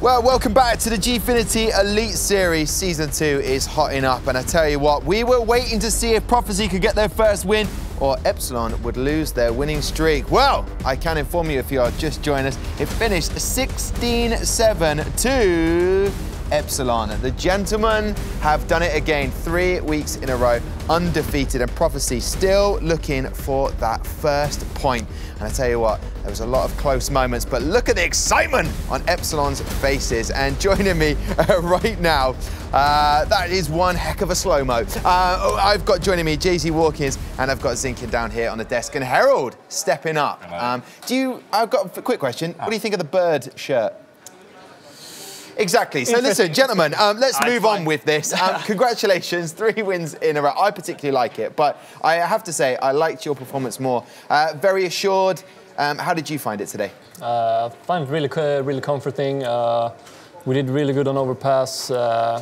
Well, welcome back to the Gfinity Elite Series. Season 2 is hotting up, and I tell you what, we were waiting to see if Prophecy could get their first win or Epsilon would lose their winning streak. Well, I can inform you if you are just joining us, it finished 16-7 to Epsilon. The gentlemen have done it again, 3 weeks in a row, undefeated, and Prophecy still looking for that first point. And I tell you what, there was a lot of close moments, but look at the excitement on Epsilon's faces. And joining me right now, that is one heck of a slow-mo. I've got joining me GfinityVOD, and I've got Zinkin down here on the desk, and Harold stepping up. I've got a quick question. What do you think of the bird shirt? Exactly. So listen, gentlemen, let's move on with this. Congratulations, 3 wins in a row. I particularly like it, but I have to say I liked your performance more. Very assured. How did you find it today? I find it really comforting. We did really good on overpass. I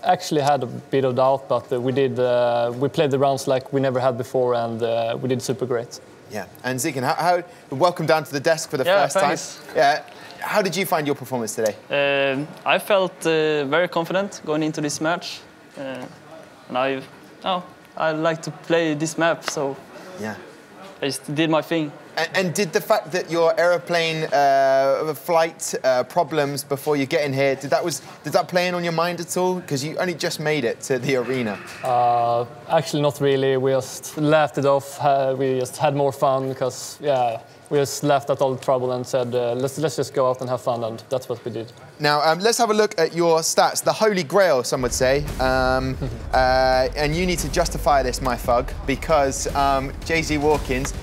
actually had a bit of doubt, but we played the rounds like we never had before, and we did super great. Yeah. And Zinkin, welcome down to the desk for the first time. Yeah. How did you find your performance today? I felt very confident going into this match, and I like to play this map, so yeah, I just did my thing. And did the fact that your aeroplane flight problems before you get in here, did that play in on your mind at all? Because you only just made it to the arena. Actually, not really. We just laughed it off. We just had more fun because, yeah, we just laughed at all the trouble and said, let's just go out and have fun, and that's what we did. Now, let's have a look at your stats. The Holy Grail, some would say. And you need to justify this, my thug, because GfinityVOD,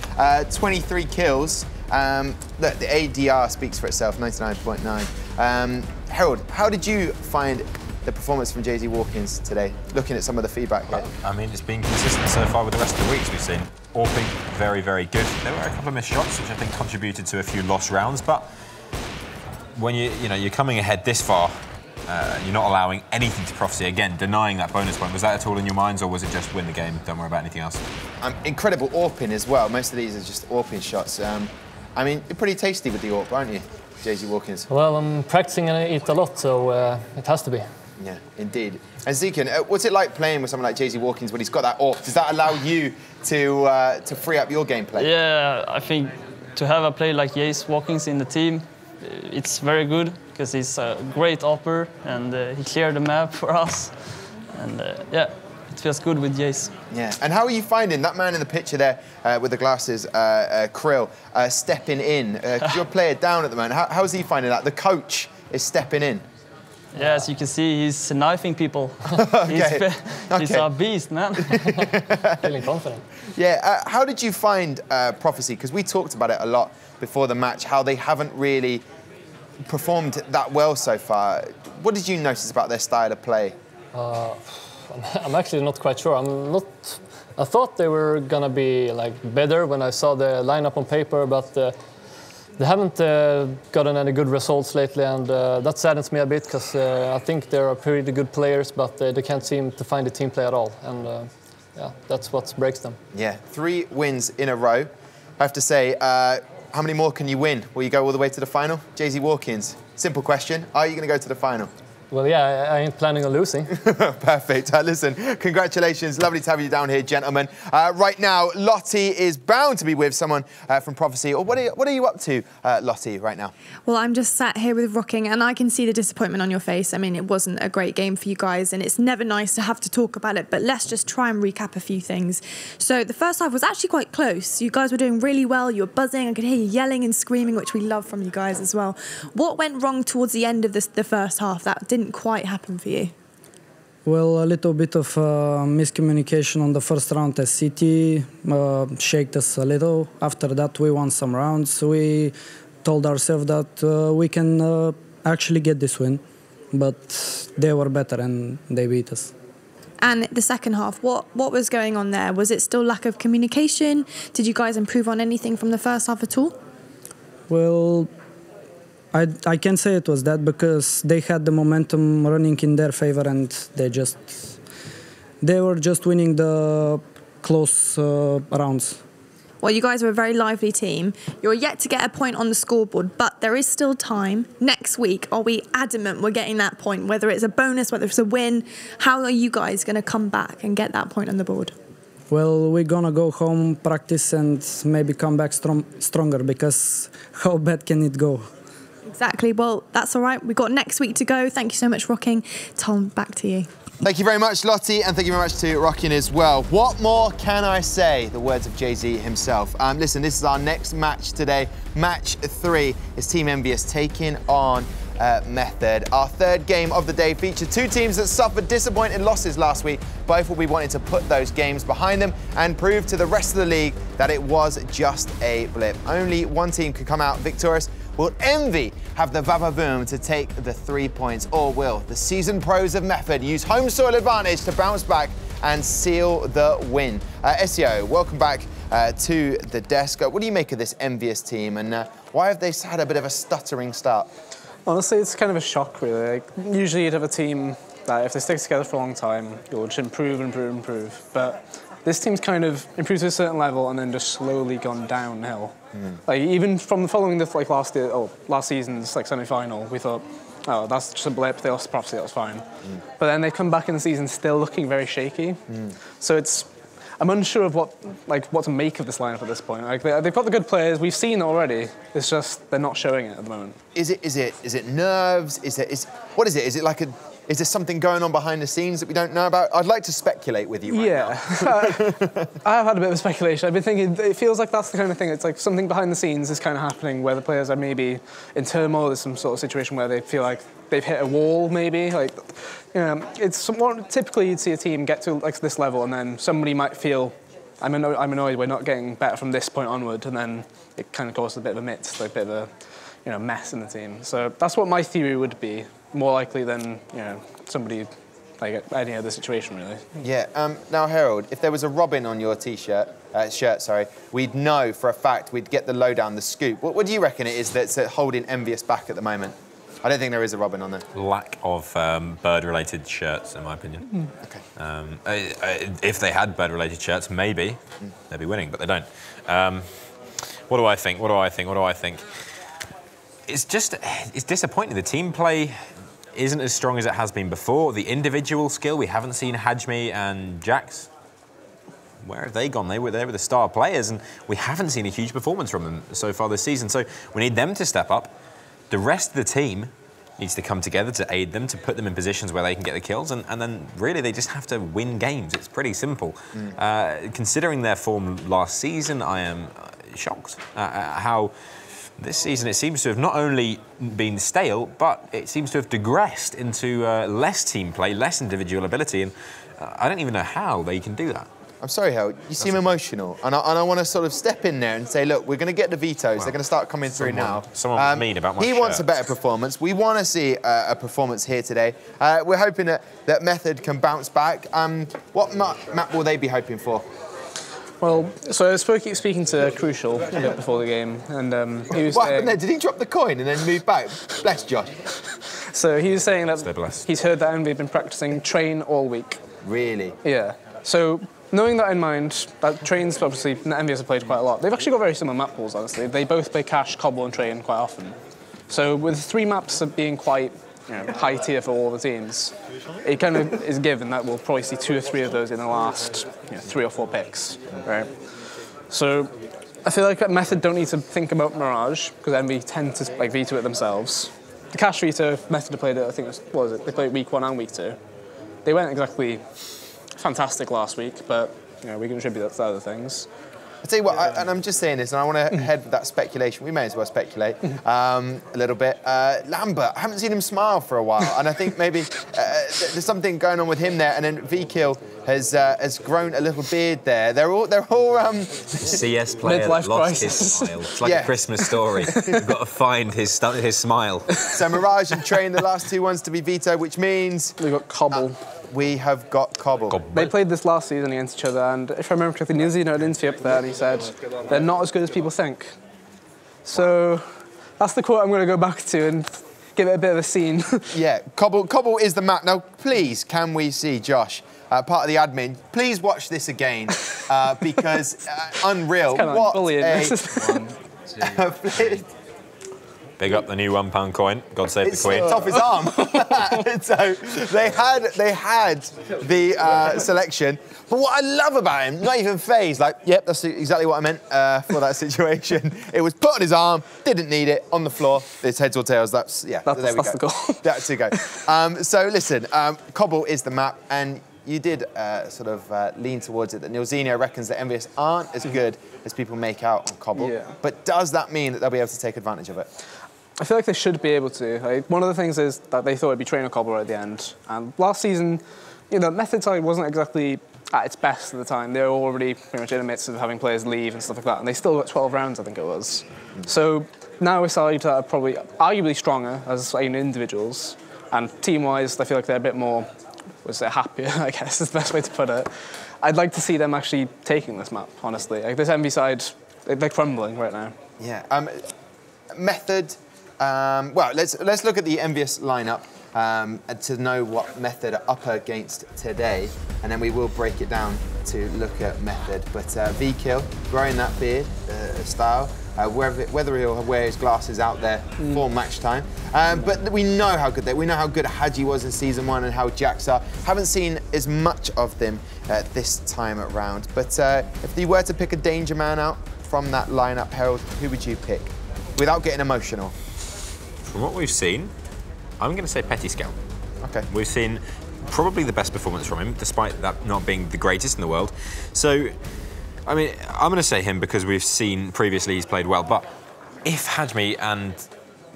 23 kills. Look, the ADR speaks for itself, 99.9. Harold, how did you find the performance from GfinityVOD today, looking at some of the feedback here? I mean, it's been consistent so far with the rest of the weeks we've seen. Orping, very, very good. There were a couple of missed shots, which I think contributed to a few lost rounds, but when you're coming ahead this far, you're not allowing anything to Prophecy. Again, denying that bonus point. Was that at all in your minds, or was it just win the game, don't worry about anything else? Incredible AWPing as well. Most of these are just AWPing shots. I mean, you're pretty tasty with the AWP, aren't you, GfinityVOD? Well, I'm practicing it a lot, so it has to be. Yeah, indeed. And Zinkin, what's it like playing with someone like GfinityVOD when he's got that AWP? Does that allow you to free up your gameplay? Yeah, I think to have a player like GfinityVOD in the team, it's very good because he's a great AWPer, and he cleared the map for us. And yeah, it feels good with Jace. Yeah, and how are you finding that man in the picture there with the glasses, Krill, stepping in? Because you're a player down at the moment. How's he finding that? The coach is stepping in. Yeah, as you can see, he's knifing people. He's a beast, man. Feeling confident. Yeah, how did you find Prophecy? Because we talked about it a lot before the match, how they haven't really performed that well so far. What did you notice about their style of play? I'm actually not quite sure. I thought they were gonna be like better when I saw the lineup on paper, but they haven't gotten any good results lately, and that saddens me a bit because I think they're pretty good players, but they can't seem to find a team play at all, and yeah, that's what breaks them. Yeah, 3 wins in a row. I have to say, how many more can you win? Will you go all the way to the final? GfinityVOD, simple question. Are you going to go to the final? Well, yeah, I ain't planning on losing. Perfect. Listen, congratulations. Lovely to have you down here, gentlemen. Right now, Lottie is bound to be with someone from Prophecy. Or what are you up to, Lottie, right now? Well, I'm just sat here with Rocking, and I can see the disappointment on your face. I mean, it wasn't a great game for you guys, and it's never nice to have to talk about it, but let's just try and recap a few things. So the first half was actually quite close. You guys were doing really well. You were buzzing. I could hear you yelling and screaming, which we love from you guys as well. What went wrong towards the end of the first half that didn't quite happen for you? Well, a little bit of miscommunication on the first round as City shaked us a little. After that, we won some rounds. We told ourselves that we can actually get this win, but they were better and they beat us. And the second half, what was going on there? Was it still lack of communication? Did you guys improve on anything from the first half at all? Well, I can't say it was that because they had the momentum running in their favor, and they were just winning the close rounds. Well, you guys are a very lively team. You're yet to get a point on the scoreboard, but there is still time. Next week, are we adamant we're getting that point, whether it's a bonus, whether it's a win? How are you guys going to come back and get that point on the board? Well, we're gonna go home, practice, and maybe come back stronger, because how bad can it go? Exactly. Well, that's all right. We've got next week to go. Thank you so much, Rocking. Tom, back to you. Thank you very much, Lottie, and thank you very much to Rocking as well. What more can I say? The words of Jay-Z himself. Listen, this is our next match today. Match 3 is Team Envyus taking on Method. Our third game of the day featured two teams that suffered disappointing losses last week. Both will be wanting to put those games behind them and prove to the rest of the league that it was just a blip. Only one team could come out victorious. Will Envy have the vavavoom to take the 3 points, or will the seasoned pros of Method use home soil advantage to bounce back and seal the win? SEO, welcome back to the desk. What do you make of this Envious team, and why have they had a bit of a stuttering start? Honestly, it's kind of a shock, really. Like, usually you'd have a team that, if they stick together for a long time, you'll just improve. But this team's kind of improved to a certain level and then just slowly gone downhill. Like, even from following the last season's semi-final, we thought, oh, that's just a blip. They lost Prophecy, that was fine. But then they come back in the season still looking very shaky. So I'm unsure of what to make of this lineup at this point. Like, they've got the good players. We've seen it already. It's just they're not showing it at the moment. Is it nerves? What is it? Is there something going on behind the scenes that we don't know about? I'd like to speculate with you right now. I've had a bit of a speculation. I've been thinking, it feels like that's the kind of thing, it's like something behind the scenes is kind of happening where the players are maybe in turmoil. There's some sort of situation where they feel like they've hit a wall, maybe. Like, you know, it's somewhat, typically you'd see a team get to this level and then somebody might feel, I'm annoyed we're not getting better from this point onward, and then it kind of causes a bit of a mix, like a bit of a mess in the team. So that's what my theory would be, more likely than somebody like any other situation, really. Yeah. Now, Harold, if there was a robin on your shirt, we'd know for a fact. We'd get the lowdown, the scoop. What do you reckon it is that's holding Envyus back at the moment? I don't think there is a robin on there. Lack of bird-related shirts, in my opinion. Okay. If they had bird-related shirts, maybe they'd be winning, but they don't. What do I think? It's disappointing. The team play isn't as strong as it has been before. The individual skill, we haven't seen Hajime and Jax. Where have they gone? They were the star players, and we haven't seen a huge performance from them so far this season. So we need them to step up. The rest of the team needs to come together to aid them, to put them in positions where they can get the kills, and then really they just have to win games. It's pretty simple. Considering their form last season, I am shocked at how this season it seems to have not only been stale, but it seems to have digressed into less team play, less individual ability, and I don't even know how they can do that. I'm sorry, Harold, you seem emotional, and I want to sort of step in there and say, look, we're going to get the vetoes. They're going to start coming through now. Someone was mean about my shirt. He wants a better performance. We want to see a performance here today. We're hoping that Method can bounce back. What map will they be hoping for? Well, so I was speaking to Crucial a bit before the game, and he was What saying... happened there? Did he drop the coin and then move back? Bless Josh. So he was saying that he's heard that Envy have been practicing train all week. Really? Yeah. So knowing that in mind, that trains obviously Envyus have played quite a lot. They've actually got very similar map pools, honestly. They both play Cash, Cobble, and Train quite often. So with 3 maps being quite high tier for all the teams, it kind of is given that we'll probably see 2 or 3 of those in the last 3 or 4 picks, right? So I feel like Method don't need to think about Mirage, because Envy tend to veto it themselves. The Cash veto, Method played it, I think they played week 1 and week 2. They weren't exactly fantastic last week, but we can attribute that to other things. I'll tell you what, and I'm just saying this, and I want to head with that speculation. We may as well speculate a little bit. Lambert, I haven't seen him smile for a while, and I think maybe there's something going on with him there. And then V-Kill has grown a little beard there. They're all CS player midlife lost crisis. his smile. It's like a Christmas story. We've got to find his smile. So Mirage and Train, the last 2 ones to be vetoed, which means we've got Cobble. We have got Cobble. They played this last season against each other, and if I remember correctly, Nizzy had an interview up there, and he said, they're not as good as people think. So that's the quote I'm going to go back to and give it a bit of a scene. Yeah, Cobble is the map. Now, please, can we see, Josh, part of the admin, please watch this again because unreal. It's kind of like bullying. Big up the new £1 coin. God save the Queen. It's off his arm. So they had the selection. But what I love about him, not even phased, like, yep, that's exactly what I meant for that situation. It was put on his arm, didn't need it, on the floor. It's heads or tails. That's there we go. That's the goal. That's the go. So listen, Cobble is the map, and you did sort of lean towards it that Nilzinho reckons that Envyus aren't as good as people make out on Cobble. Yeah. But does that mean that they'll be able to take advantage of it? I feel like they should be able to. Like, one of the things is that they thought it'd be trainer Cobble at the end. And last season, Method side wasn't exactly at its best at the time. They were already pretty much in the midst of having players leave and stuff like that. And they still got 12 rounds, I think it was. So now a side that are probably arguably stronger as individuals. And team-wise, I feel like they're a bit more, happier, I guess is the best way to put it. I'd like to see them actually taking this map, honestly. Like, this Envy side, they're crumbling right now. Yeah. Method. Well, let's look at the Envyus lineup to know what Method are up against today, and then we will break it down to look at Method. But V-Kill, growing that beard style, whether he'll wear his glasses out there for match time. But we know how good we know how good Hadji was in Season 1 and how Jax are. Haven't seen as much of them this time around. But if you were to pick a danger man out from that lineup, Harold, who would you pick? Without getting emotional. From what we've seen, I'm going to say Petty Scout. Okay. We've seen probably the best performance from him, despite that not being the greatest in the world. So, I mean, I'm going to say him because we've seen previously he's played well. But if Hajmi and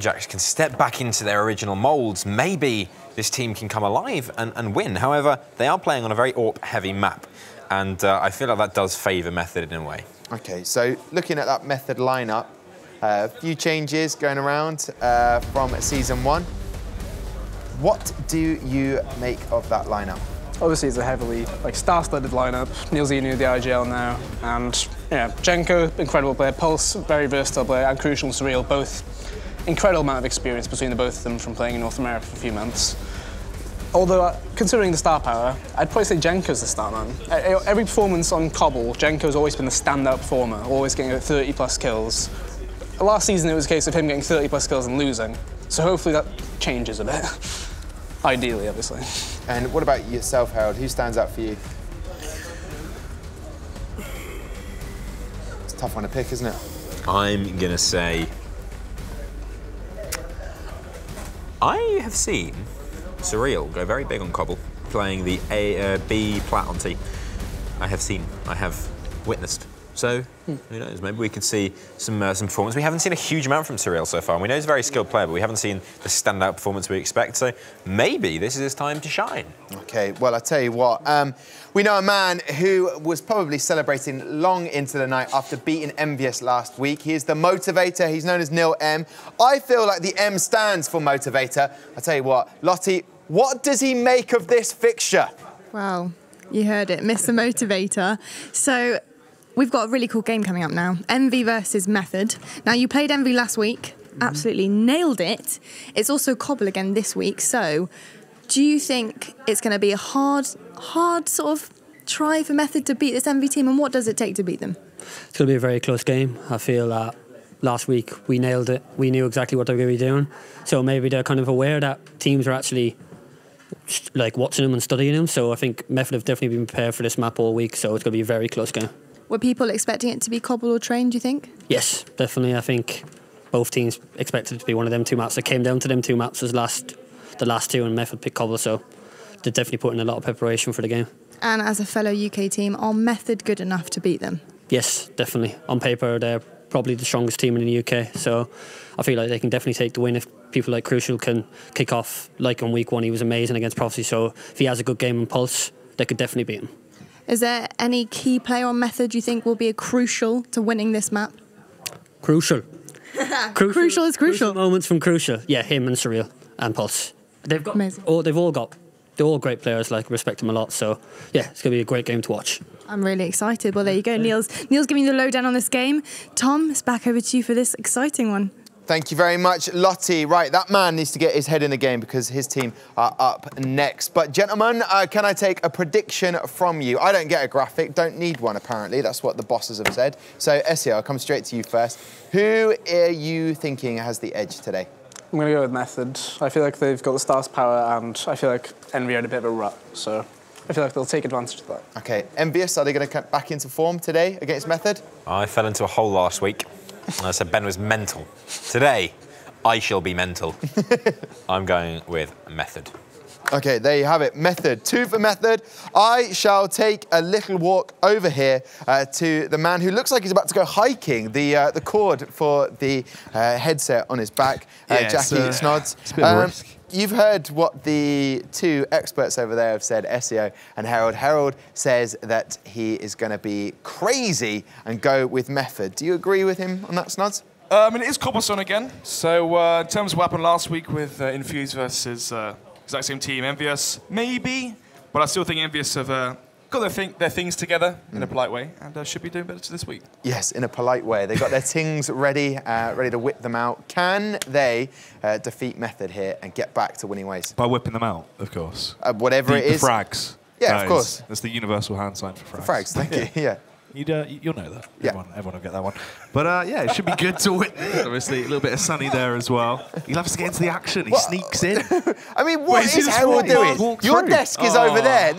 Jax can step back into their original moulds, maybe this team can come alive and win. However, they are playing on a very AWP-heavy map. And I feel like that does favour Method in a way. Okay, so looking at that Method lineup, a few changes going around from Season 1. What do you make of that lineup? Obviously, it's a heavily star-studded lineup. Nilzinho, the IGL now, and Csgo, incredible player. Pulse, very versatile player, and Crucial and Surreal, both incredible amount of experience between the both of them from playing in North America for a few months. Although, considering the star power, I'd probably say Jenko's the star man. Every performance on Cobble, Jenko's always been the standout performer, always getting 30+ kills. Last season, it was a case of him getting 30+ kills and losing. So hopefully that changes a bit. Ideally, obviously. And what about yourself, Harold? Who stands out for you? It's a tough one to pick, isn't it? I'm going to say... I have seen Surreal go very big on Cobble, playing the B plat on T. I have witnessed. So, who knows, maybe we could see some performance. We haven't seen a huge amount from Surreal so far. We know he's a very skilled player, but we haven't seen the standout performance we expect. So maybe this is his time to shine. OK, well, I tell you what, we know a man who was probably celebrating long into the night after beating Envyus last week. He is the motivator. He's known as Nil M. I feel like the M stands for motivator. I tell you what, Lottie, what does he make of this fixture? Well, you heard it, Mr. Motivator. So we've got a really cool game coming up now. Envy versus Method. Now, you played Envy last week, absolutely nailed it. It's also Cobble again this week. So do you think it's going to be a hard sort of try for Method to beat this Envy team? And what does it take to beat them? It's going to be a very close game. I feel that last week we nailed it. We knew exactly what they were going to be doing. So maybe they're kind of aware that teams are actually watching them and studying them. So I think Method have definitely been prepared for this map all week. So it's going to be a very close game. Were people expecting it to be Cobble or Train, do you think? Yes, definitely. I think both teams expected it to be one of them two maps. It came down to them two maps as the last two, and Method picked Cobble, so they're definitely putting a lot of preparation for the game. And as a fellow UK team, are Method good enough to beat them? Yes, definitely. On paper, they're probably the strongest team in the UK, so I feel like they can definitely take the win if people like Crucial can kick off. Like on week 1, he was amazing against Prophecy, so if he has a good game on Pulse, they could definitely beat him. Is there any key player on Method you think will be crucial to winning this map? Crucial. Crucial is crucial. Crucial moments from Crucial. Yeah, him and Surreal and Pulse. They've all great players, respect them a lot. So yeah, it's going to be a great game to watch. I'm really excited. Well, there you go. Neil's giving you the lowdown on this game. Tom, it's back over to you for this exciting one. Thank you very much, Lottie. Right, that man needs to get his head in the game because his team are up next. But gentlemen, can I take a prediction from you? I don't get a graphic, don't need one apparently. That's what the bosses have said. So, Essie, I'll come straight to you first. Who are you thinking has the edge today? I'm going to go with Method. I feel like they've got the stars power, and I feel like Envy are in a bit of a rut, so I feel like they'll take advantage of that. OK, Envyus, are they going to come back into form today against Method? I fell into a hole last week. I said Ben was mental. Today, I shall be mental. I'm going with Method. OK, there you have it. Method. 2 for Method. I shall take a little walk over here to the man who looks like he's about to go hiking. The cord for the headset on his back, Jackie Snods. It's a bit of a risk. You've heard what the 2 experts over there have said, SEO and Harold. Harold says that he is going to be crazy and go with Method. Do you agree with him on that, Snods? It is Cobblestone again. So in terms of what happened last week with Envyus versus exact same team, Envyus, maybe. But I still think Envyus have got their things together in a polite way and should be doing better this week. Yes, in a polite way. They've got their tings ready, ready to whip them out. Can they defeat Method here and get back to winning ways? By whipping them out, of course. Whatever it is. The frags. Yeah, of course. That's the universal hand sign for frags. Frags, thank you, yeah. You'll know that. Yeah. Everyone will get that one. But yeah, it should be good to witness. Obviously, a little bit of Sunny there as well. He loves to get into the action. He sneaks in. I mean, what is Harold doing? Your desk is over there.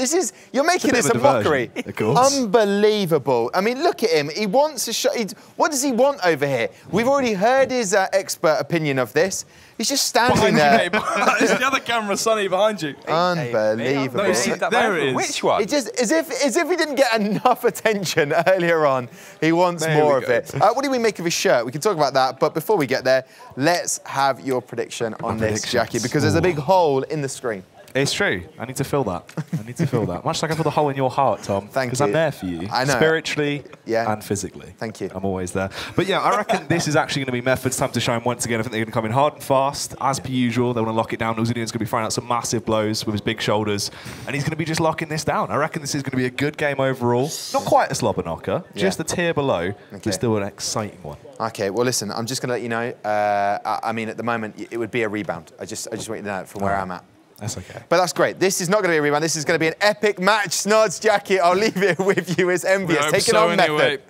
You're making this a mockery. Of course. Unbelievable. I mean, look at him. He wants to show. What does he want over here? We've already heard his expert opinion of this. He's just standing there. There's the other camera, Sonny, behind you. Unbelievable. No, see, there it is. Which one? It just, as if he didn't get enough attention earlier on, he wants more of it. What do we make of his shirt? We can talk about that, but before we get there, let's have your prediction on this, Jackie, because there's a big hole in the screen. It's true. I need to fill that. Much like I put a hole in your heart, Tom. Thank you. Because I'm there for you. I know. Spiritually and physically. Thank you. I'm always there. But yeah, I reckon this is actually going to be Method's time to shine once again. I think they're going to come in hard and fast, as per usual. They want to lock it down. Nuzidion's going to be throwing out some massive blows with his big shoulders. And he's going to be just locking this down. I reckon this is going to be a good game overall. Not quite a slobber knocker, just a tier below, but still an exciting one. Okay, well, listen, I'm just going to let you know. I mean, at the moment, it would be a rebound. I just want you to know from where I'm at. That's okay. But that's great. This is not going to be a rebound. This is going to be an epic match. Snods, Jackie, I'll leave it with you as Envyus. Taking on Method.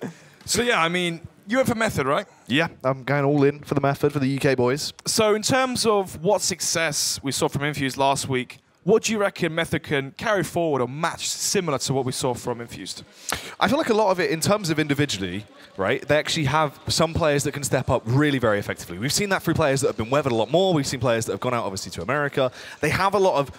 So, yeah, I mean, you went for Method, right? Yeah, I'm going all in for the Method, for the UK boys. So, in terms of what success we saw from Envyus last week, what do you reckon Method can carry forward or match similar to what we saw from Infused? I feel like a lot of it, in terms of individually, right, they actually have some players that can step up really very effectively. We've seen that through players that have been weathered a lot more. We've seen players that have gone out, obviously, to America. They have a lot of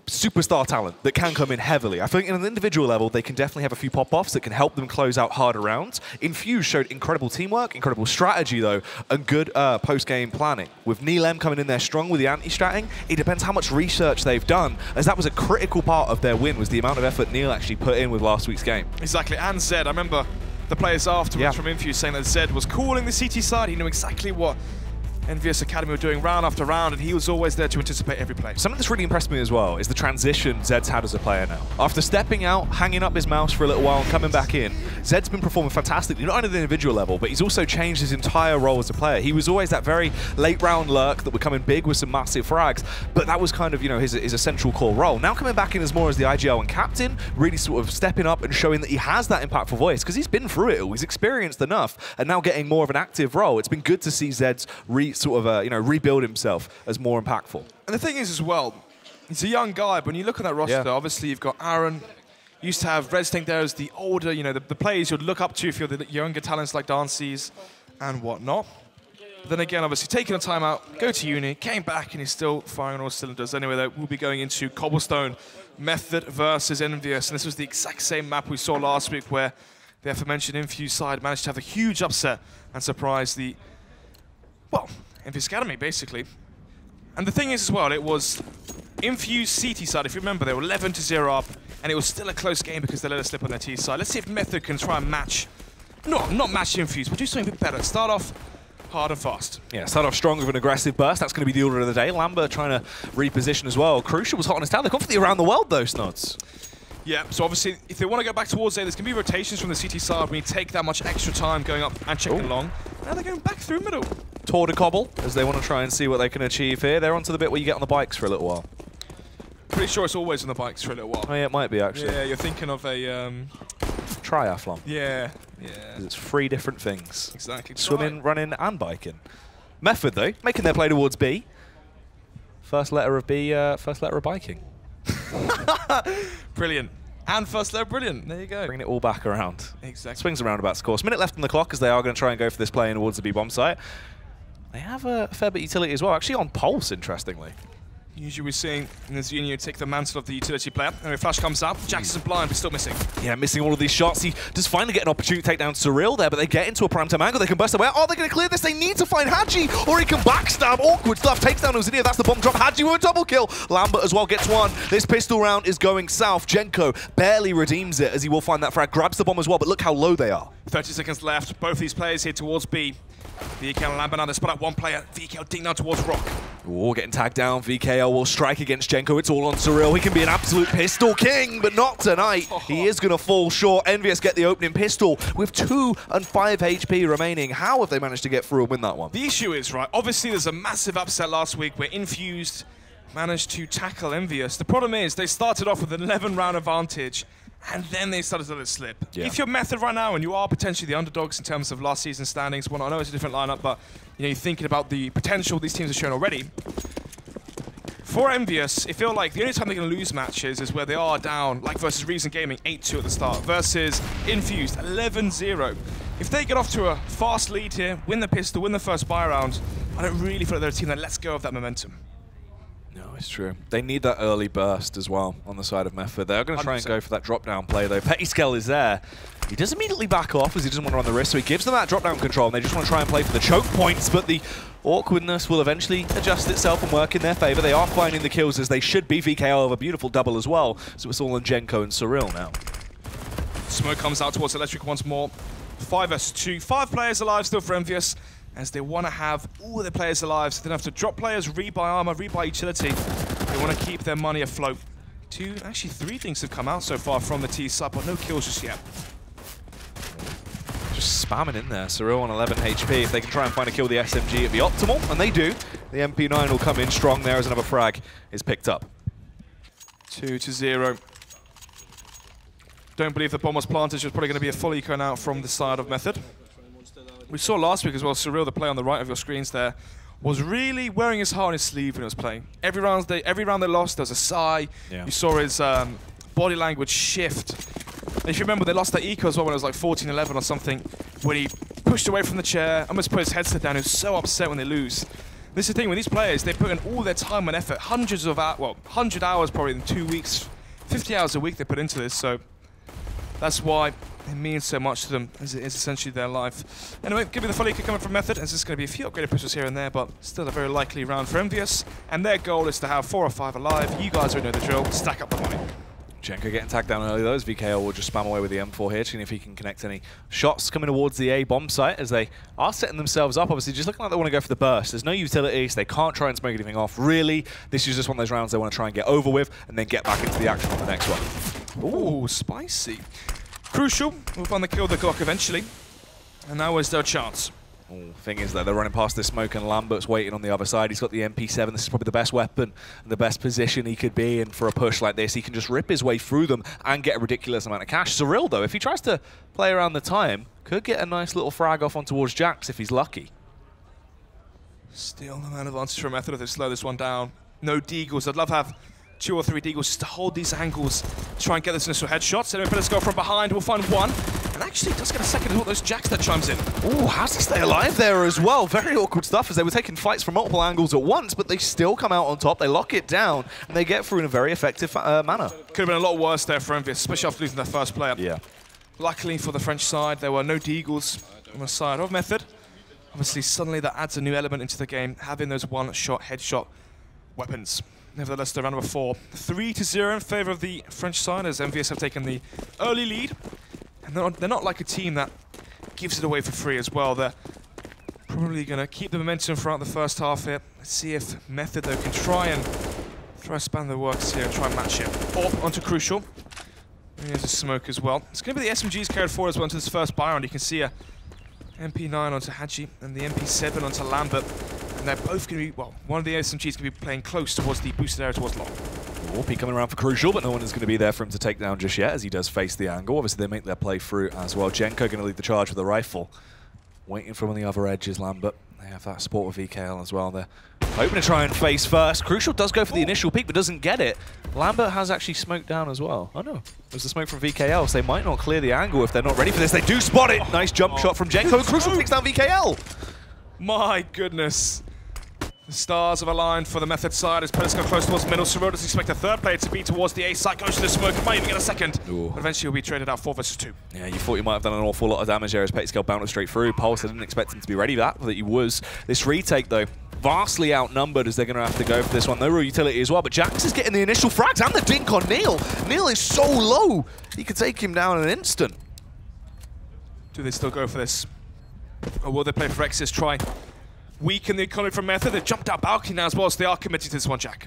superstar talent that can come in heavily. I think in an individual level, they can definitely have a few pop-offs that can help them close out harder rounds. Infuse showed incredible teamwork, incredible strategy, though, and good post-game planning. With Neilem coming in there strong with the anti-stratting, it depends how much research they've done, as that was a critical part of their win, was the amount of effort Neil actually put in with last week's game. Exactly, and Zed. I remember the players afterwards from Infuse saying that Zed was calling the CT side. He knew exactly what Envyus Academy were doing round after round, and he was always there to anticipate every play. Something that's really impressed me as well is the transition Zed's had as a player now. After stepping out, hanging up his mouse for a little while and coming back in, Zed's been performing fantastically, not only at the individual level, but he's also changed his entire role as a player. He was always that very late round lurk that would come in big with some massive frags, but that was kind of, you know, his essential core role. Now coming back in as more as the IGL and captain, really sort of stepping up and showing that he has that impactful voice, because he's been through it all, he's experienced enough, and now getting more of an active role. It's been good to see Zed's rebuild himself as more impactful. And the thing is as well, he's a young guy, but when you look at that roster, obviously you've got Aaron, used to have Red Stink there as the older, you know, the players you'd look up to if you're the younger talents like Dances and whatnot. But then again, obviously taking a time out, go to uni, came back and he's still firing on all cylinders. Anyway, though, we'll be going into Cobblestone, Method versus Envyus, and this was the exact same map we saw last week where the aforementioned Infuse side managed to have a huge upset and surprise the, well, Envyus Academy, basically. And the thing is as well, it was Infuse CT side. If you remember, they were 11-0 up, and it was still a close game because they let us slip on their T side. Let's see if Method can try and match, not match Infuse, but do something a bit better. Start off hard and fast. Yeah, start off strong with an aggressive burst. That's going to be the order of the day. Lambert trying to reposition as well. Crucial was hot on his tower. They're confidently around the world, though, Snods. Yeah, so obviously, if they want to go back towards there, there's going to be rotations from the CT side when you take that much extra time going up and checking along. Now they're going back through middle. Tour de Cobble, as they want to try and see what they can achieve here. They're onto the bit where you get on the bikes for a little while. Pretty sure it's always on the bikes for a little while. Oh yeah, it might be actually. Yeah, you're thinking of a... triathlon. Yeah. It's 3 different things. Exactly. Swimming, running, and biking. Method, though, making their play towards B. First letter of B, first letter of biking. Brilliant. And first letter, brilliant. There you go. Bringing it all back around. Exactly. Swings and roundabouts, of course. Minute left on the clock as they are going to try and go for this play in towards the B bomb site. They have a fair bit of utility as well, actually on pulse, interestingly. Usually we're seeing Envyus take the mantle of the utility player. And when Flash comes out, Jax isn't blind, but still missing. Yeah, missing all of these shots. He does finally get an opportunity to take down Surreal there, but they get into a primetime angle. They can burst away. Oh, they're going to clear this. They need to find Hadji, or he can backstab. Awkward stuff. Takes down Ozinia. That's the bomb drop. Hadji with a double kill. Lambert as well gets one. This pistol round is going south. Genko barely redeems it as he will find that frag. Grabs the bomb as well, but look how low they are. 30 seconds left. Both these players here towards B. VKL and Lambert now. They spot out one player. VKL dig now towards Rock. Oh, getting tagged down. VKL will strike against Genko. It's all on Surreal. He can be an absolute pistol king, but not tonight. He is going to fall short. Envyus get the opening pistol with 2 and 5 HP remaining. How have they managed to get through and win that one? The issue is, right, obviously there's a massive upset last week where Infused managed to tackle Envyus. The problem is they started off with an 11-round advantage, and then they started to let it slip. Yeah. If you're Method right now, and you are potentially the underdogs in terms of last season's standings, well, I know it's a different lineup, but you're thinking about the potential these teams have shown already. For Envyus, it feels like the only time they're going to lose matches is where they are down, like versus Reason Gaming, 8-2 at the start, versus Infused, 11-0. If they get off to a fast lead here, win the pistol, win the first buy round, I don't really feel like they're a team that lets go of that momentum. No, it's true. They need that early burst as well on the side of Method. They're going to try and go for that drop-down play, though. Pettyscale is there. He does immediately back off as he doesn't want to run the risk, so he gives them that drop-down control, and they just want to try and play for the choke points, but the awkwardness will eventually adjust itself and work in their favor. They are finding the kills as they should be. VKL have a beautiful double as well, so it's all on Genko and Surreal now. Smoke comes out towards Electric once more. 5 vs 2. 5 players alive still for Envyus, as they want to have all their players alive, so they don't have to drop players, rebuy armor, rebuy utility. They want to keep their money afloat. 3 things have come out so far from the T sub, but no kills just yet. Just spamming in there. Surreal on 11 HP. If they can try and find a kill with the SMG, it'd be optimal, and they do. The MP9 will come in strong there as another frag is picked up. 2-0. Don't believe the bomb was planted. There's probably going to be a full eco now from the side of Method. We saw last week as well, Surreal, the play on the right of your screens there, was really wearing his heart on his sleeve when he was playing. Every round they lost, there was a sigh. Yeah. You saw his body language shift. And if you remember, they lost that eco as well when it was like 14-11 or something, when he pushed away from the chair, almost put his headset down. He was so upset when they lose. This is the thing, with these players, they put in all their time and effort, hundreds of hours, well, 100 hours probably in 2 weeks, 50 hours a week they put into this, so that's why it means so much to them, as it is essentially their life. Anyway, give me the full eco coming from Method, as there's going to be a few upgraded pushes here and there, but still a very likely round for Envyus, and their goal is to have 4 or 5 alive. You guys already know the drill, stack up the money. Genko getting tagged down early though, as VKL will just spam away with the M4 here, seeing if he can connect any shots coming towards the A bomb site as they are setting themselves up, obviously just looking like they want to go for the burst. There's no utility, so they can't try and smoke anything off. Really, this is just one of those rounds they want to try and get over with and then get back into the action on the next one. Ooh, spicy. Crucial, we'll find the kill of the Glock eventually, and now is their chance. Thing is that they're running past this smoke and Lambert's waiting on the other side. He's got the MP7. This is probably the best weapon and the best position he could be in for a push like this. He can just rip his way through them and get a ridiculous amount of cash. Surreal, though, if he tries to play around the time, could get a nice little frag off on towards Jax if he's lucky. Still the man advantage for Method if they slow this one down. No deagles. I'd love to have 2 or 3 deagles just to hold these angles, try and get this initial headshot. So let's go from behind. We'll find one. And actually, it does get a second as well. Those Jax that chimes in. Ooh, how's he stay alive there as well? Very awkward stuff as they were taking fights from multiple angles at once, but they still come out on top. They lock it down, and they get through in a very effective manner. Could have been a lot worse there for Envyus, especially after losing their first player. Yeah. Luckily for the French side, there were no deagles on the side of Method. Obviously, suddenly that adds a new element into the game, having those one-shot headshot weapons. Nevertheless, they're round number 4. 3-0 in favour of the French side, as Envyus have taken the early lead. And they're not like a team that gives it away for free as well. They're probably going to keep the momentum throughout the first half here. Let's see if Method, though, can try and span the works here and try and match it. Up onto Crucial. Here's a smoke as well. It's going to be the SMGs carried forward as well into this first buy round. You can see a MP9 onto Hadji and the MP7 onto Lambert. And they're both going to be, well, one of the SMGs going to be playing close towards the boosted area towards long. Warpy coming around for Crucial, but no one is going to be there for him to take down just yet as he does face the angle. Obviously, they make their play through as well. Csgo going to lead the charge with a rifle. Waiting for him on the other edge is Lambert. They have that support with VKL as well. They're hoping to try and face first. Crucial does go for the initial peek, but doesn't get it. Lambert has actually smoked down as well. Oh no, there's the smoke from VKL, so they might not clear the angle if they're not ready for this. They do spot it. Nice jump shot from Csgo. Crucial takes down VKL. My goodness. The stars have aligned for the Method side as Pettis go close towards middle. Cyril does expect a third player to be towards the A side. Goes to the smoke, might even get a second. Ooh. But eventually he'll be traded out 4 versus 2. Yeah, you thought you might have done an awful lot of damage there as Pettiscale bounced straight through. Pulse, I didn't expect him to be ready for that, but he was. This retake, though, vastly outnumbered as they're going to have to go for this one. No real utility as well, but Jax is getting the initial frags and the dink on Neil. Neil is so low, he could take him down in an instant. Do they still go for this? Or will they play for Exis? Try weaken the economy from Method. They've jumped out balcony now as well, so they are committing to this one, Jack.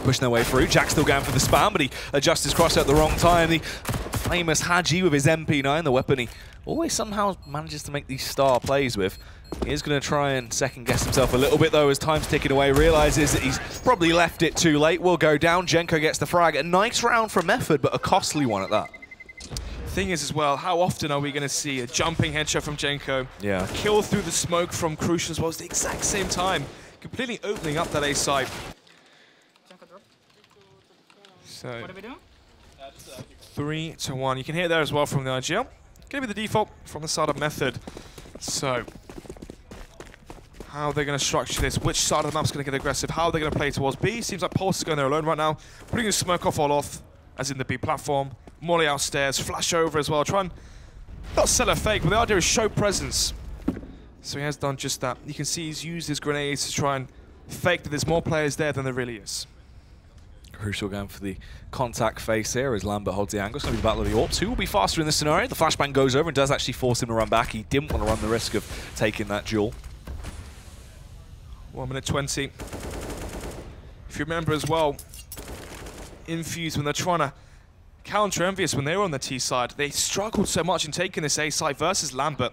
Pushing their way through. Jack's still going for the spam, but he adjusts his cross at the wrong time. The famous Hadji with his MP9, the weapon he always somehow manages to make these star plays with. He is going to try and second-guess himself a little bit, though, as time's ticking away. Realizes that he's probably left it too late. Will go down. Csgo gets the frag. A nice round from Method, but a costly one at that. Thing is as well, how often are we going to see a jumping headshot from Csgo? Yeah. A kill through the smoke from Crucial as well at the exact same time, completely opening up that A side. So, what are we doing? 3-1. You can hear there as well from the IGL. Going to be the default from the side of Method. So, how they're going to structure this? Which side of the map's going to get aggressive? How are they going to play towards B? Seems like Pulse is going there alone right now, putting the smoke off all off, as in the B platform. Molly outstairs, flash over as well, try and not sell a fake, but the idea is show presence. So he has done just that. You can see he's used his grenades to try and fake that there's more players there than there really is. Crucial going for the contact face here as Lambert holds the angle. It's going to be the battle of the Orps. Who will be faster in this scenario? The flashbang goes over and does actually force him to run back. He didn't want to run the risk of taking that duel. 1 minute 20. If you remember as well, Envyus, when they're trying to counter Envyus when they were on the T side, they struggled so much in taking this A side versus Lambert.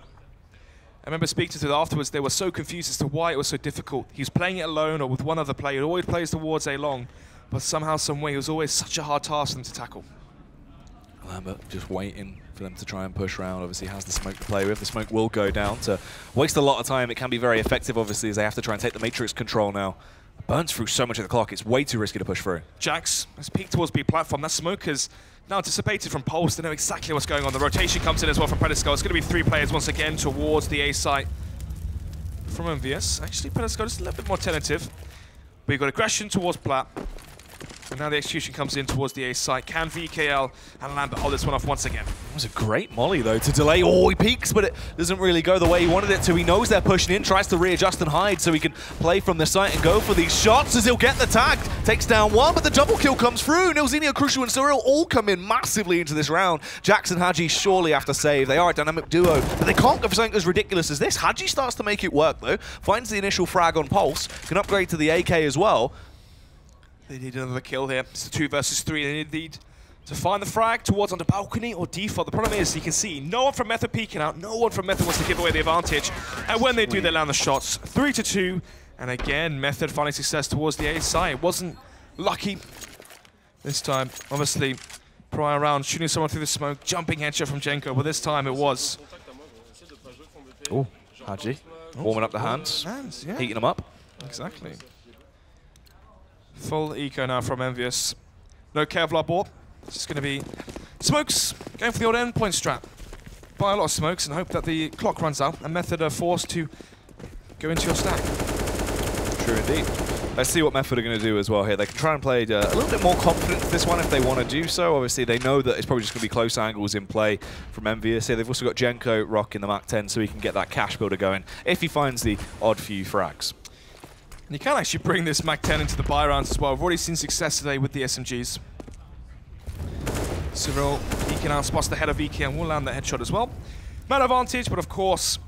I remember speaking to them afterwards, they were so confused as to why it was so difficult. He was playing it alone or with one other player. He always plays towards A long, but somehow, some way, it was always such a hard task for them to tackle. Lambert just waiting for them to try and push round. Obviously has the smoke to play with. The smoke will go down to waste a lot of time. It can be very effective, obviously, as they have to try and take the Matrix control now. Burns through so much of the clock, it's way too risky to push through. Jax has peeked towards B platform. That smoke is now anticipated from Pulse. They know exactly what's going on. The rotation comes in as well from Pettiscale. It's going to be 3 players once again towards the A site from Envyus. Actually, Pettiscale just a little bit more tentative. But you've got aggression towards Plat. And now the execution comes in towards the A site. Can VKL and Lambert hold this one off once again? It was a great molly, though, to delay. Oh, he peeks, but it doesn't really go the way he wanted it to. He knows they're pushing in, tries to readjust and hide so he can play from the site and go for these shots as he'll get the tag. Takes down one, but the double kill comes through. Nilzinho, Crucial, and Cyril all come in massively into this round. Jax and Hadji surely have to save. They are a dynamic duo, but they can't go for something as ridiculous as this. Hadji starts to make it work, though. Finds the initial frag on Pulse. Can upgrade to the AK as well. They need another kill here. It's a 2 versus 3. They need to find the frag towards on the balcony or default. The problem is, you can see, no one from Method peeking out. No one from Method wants to give away the advantage. And when they do, they land the shots. 3-2. And again, Method finding success towards the A side. It wasn't lucky this time. Obviously, prior round, shooting someone through the smoke, jumping headshot from Csgo. But this time it was. Oh, Hadji. Warming up the hands. Yeah. Heating them up. Exactly. Full eco now from Envyus. No Kevlar board. It's just going to be smokes. Going for the old endpoint strat. Buy a lot of smokes and hope that the clock runs out and Method are forced to go into your stack. True indeed. Let's see what Method are going to do as well here. They can try and play a little bit more confident this one if they want to do so. Obviously, they know that it's probably just going to be close angles in play from Envyus here. They've also got Csgo rocking the Mach 10 so he can get that cash builder going if he finds the odd few frags. And you can actually bring this Mach 10 into the buy rounds as well. We've already seen success today with the SMGs. Cyril, he can outspots the head of VK and will land that headshot as well. Man advantage, but of course,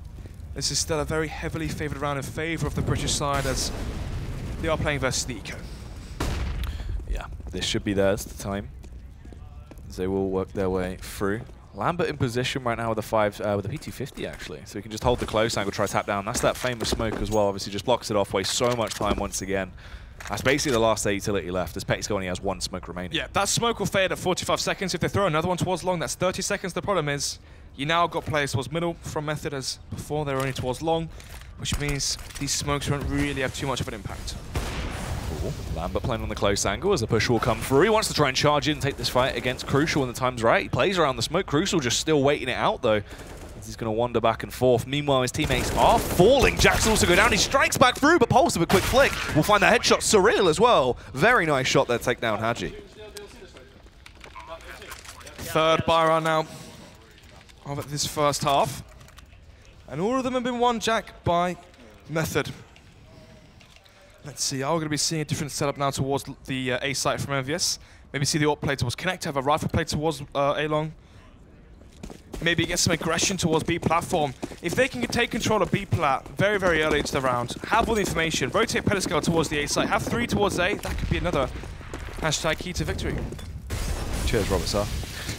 this is still a very heavily favoured round in favour of the British side as they are playing versus the Eco. Yeah, this should be theirs at the time, as they will work their way through. Lambert in position right now with a PT50 actually, so he can just hold the close angle, try to tap down. That's that famous smoke as well. Obviously, just blocks it off, wastes so much time once again. That's basically the last utility left, as Csgo only has one smoke remaining. Yeah, that smoke will fade at 45 seconds. If they throw another one towards long, that's 30 seconds. The problem is, you now got players towards middle from Method, as before they were only towards long, which means these smokes won't really have too much of an impact. Ooh, Lambert playing on the close angle as the push will come through. He wants to try and charge in and take this fight against Crucial when the time's right. He plays around the smoke. Crucial just still waiting it out though. He's going to wander back and forth. Meanwhile, his teammates are falling. Jax also go down. He strikes back through, but Pulse with a quick flick. We'll find that headshot. Surreal as well. Very nice shot there to take down Hadji. Third buy round now of this first half. And all of them have been won, Jack, by Method. Let's see, are we going to be seeing a different setup now towards the A site from Envyus? Maybe see the AWP play towards Connect, have a rifle play towards A long. Maybe get some aggression towards B platform. If they can take control of B plat very, very early into the round, have all the information, rotate Pedescal towards the A site, have 3 towards A, that could be another hashtag key to victory. Cheers, Robert, sir.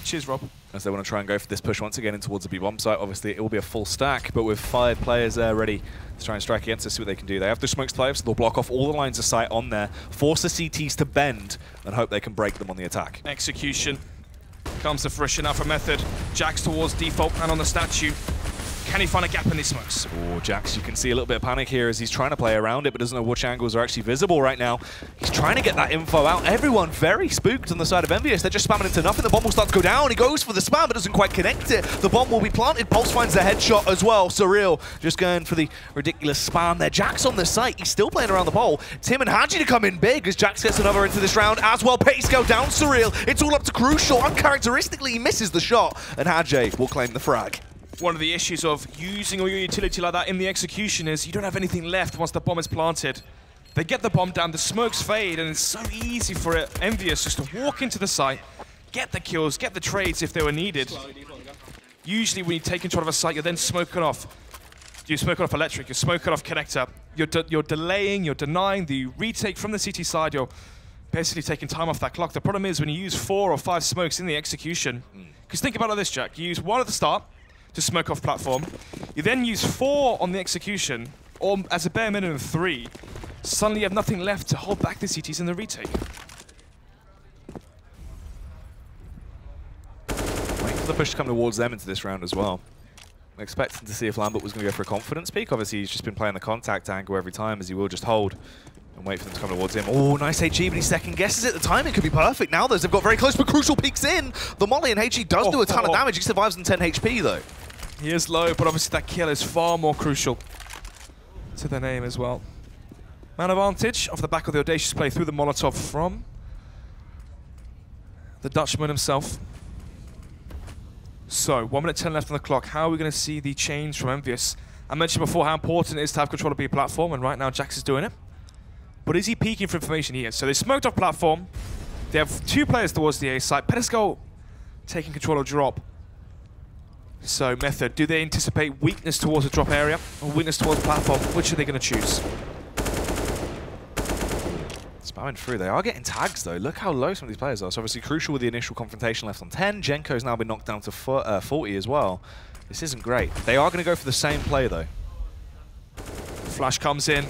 Cheers, Rob. As they want to try and go for this push once again in towards the B-bomb site. Obviously, it will be a full stack, but with 5 players there ready to try and strike against us, see what they can do. They have the smokes to play, so they'll block off all the lines of sight on there, force the CTs to bend, and hope they can break them on the attack. Execution comes to fruition now for Method. Jax towards default and on the statue. Can he find a gap in these smokes? Oh, Jax, you can see a little bit of panic here as he's trying to play around it, but doesn't know which angles are actually visible right now. He's trying to get that info out. Everyone very spooked on the side of Envyus. They're just spamming into nothing. The bomb will start to go down. He goes for the spam, but doesn't quite connect it. The bomb will be planted. Pulse finds the headshot as well. Surreal just going for the ridiculous spam there. Jax on the site. He's still playing around the pole. It's him and Hadji to come in big as Jax gets another into this round as well. Pace go down. Surreal. It's all up to Crucial. Uncharacteristically, he misses the shot, and Hadji will claim the frag. One of the issues of using all your utility like that in the execution is you don't have anything left once the bomb is planted. They get the bomb down, the smokes fade, and it's so easy for Envyus just to walk into the site, get the kills, get the trades if they were needed. Usually when you take control of a site, you're then smoking off. You're smoking off electric, you're smoking off connector. You're delaying, you're denying the retake from the CT side, you're basically taking time off that clock. The problem is when you use 4 or 5 smokes in the execution, because think about it like this, Jack, you use 1 at the start, to smoke off platform. You then use 4 on the execution, or as a bare minimum 3. Suddenly you have nothing left to hold back the CTs in the retake. Waiting for the push to come towards them into this round as well. Expecting to see if Lambert was going to go for a confidence peak. Obviously, he's just been playing the contact angle every time, as he will just hold and wait for them to come towards him. Oh, nice HE, but he second guesses it. The timing could be perfect now. They've got very close, but Crucial peeks in. The molly, and HE does do a ton of damage. He survives on 10 HP, though. He is low, but obviously that kill is far more crucial to the name as well. Man advantage off the back of the audacious play through the Molotov from the Dutchman himself. So, 1 minute 10 left on the clock. How are we going to see the change from Envyus? I mentioned before how important it is to have control of B platform, and right now Jax is doing it. But is he peeking for information? He is. So they smoked off platform. They have 2 players towards the A site. Pedescal taking control of drop. So Method, do they anticipate weakness towards the drop area or weakness towards the platform? Which are they going to choose? Spamming through. They are getting tags, though. Look how low some of these players are. So obviously Crucial with the initial confrontation left on 10. Genko's now been knocked down to 40 as well. This isn't great. They are going to go for the same play, though. Flash comes in.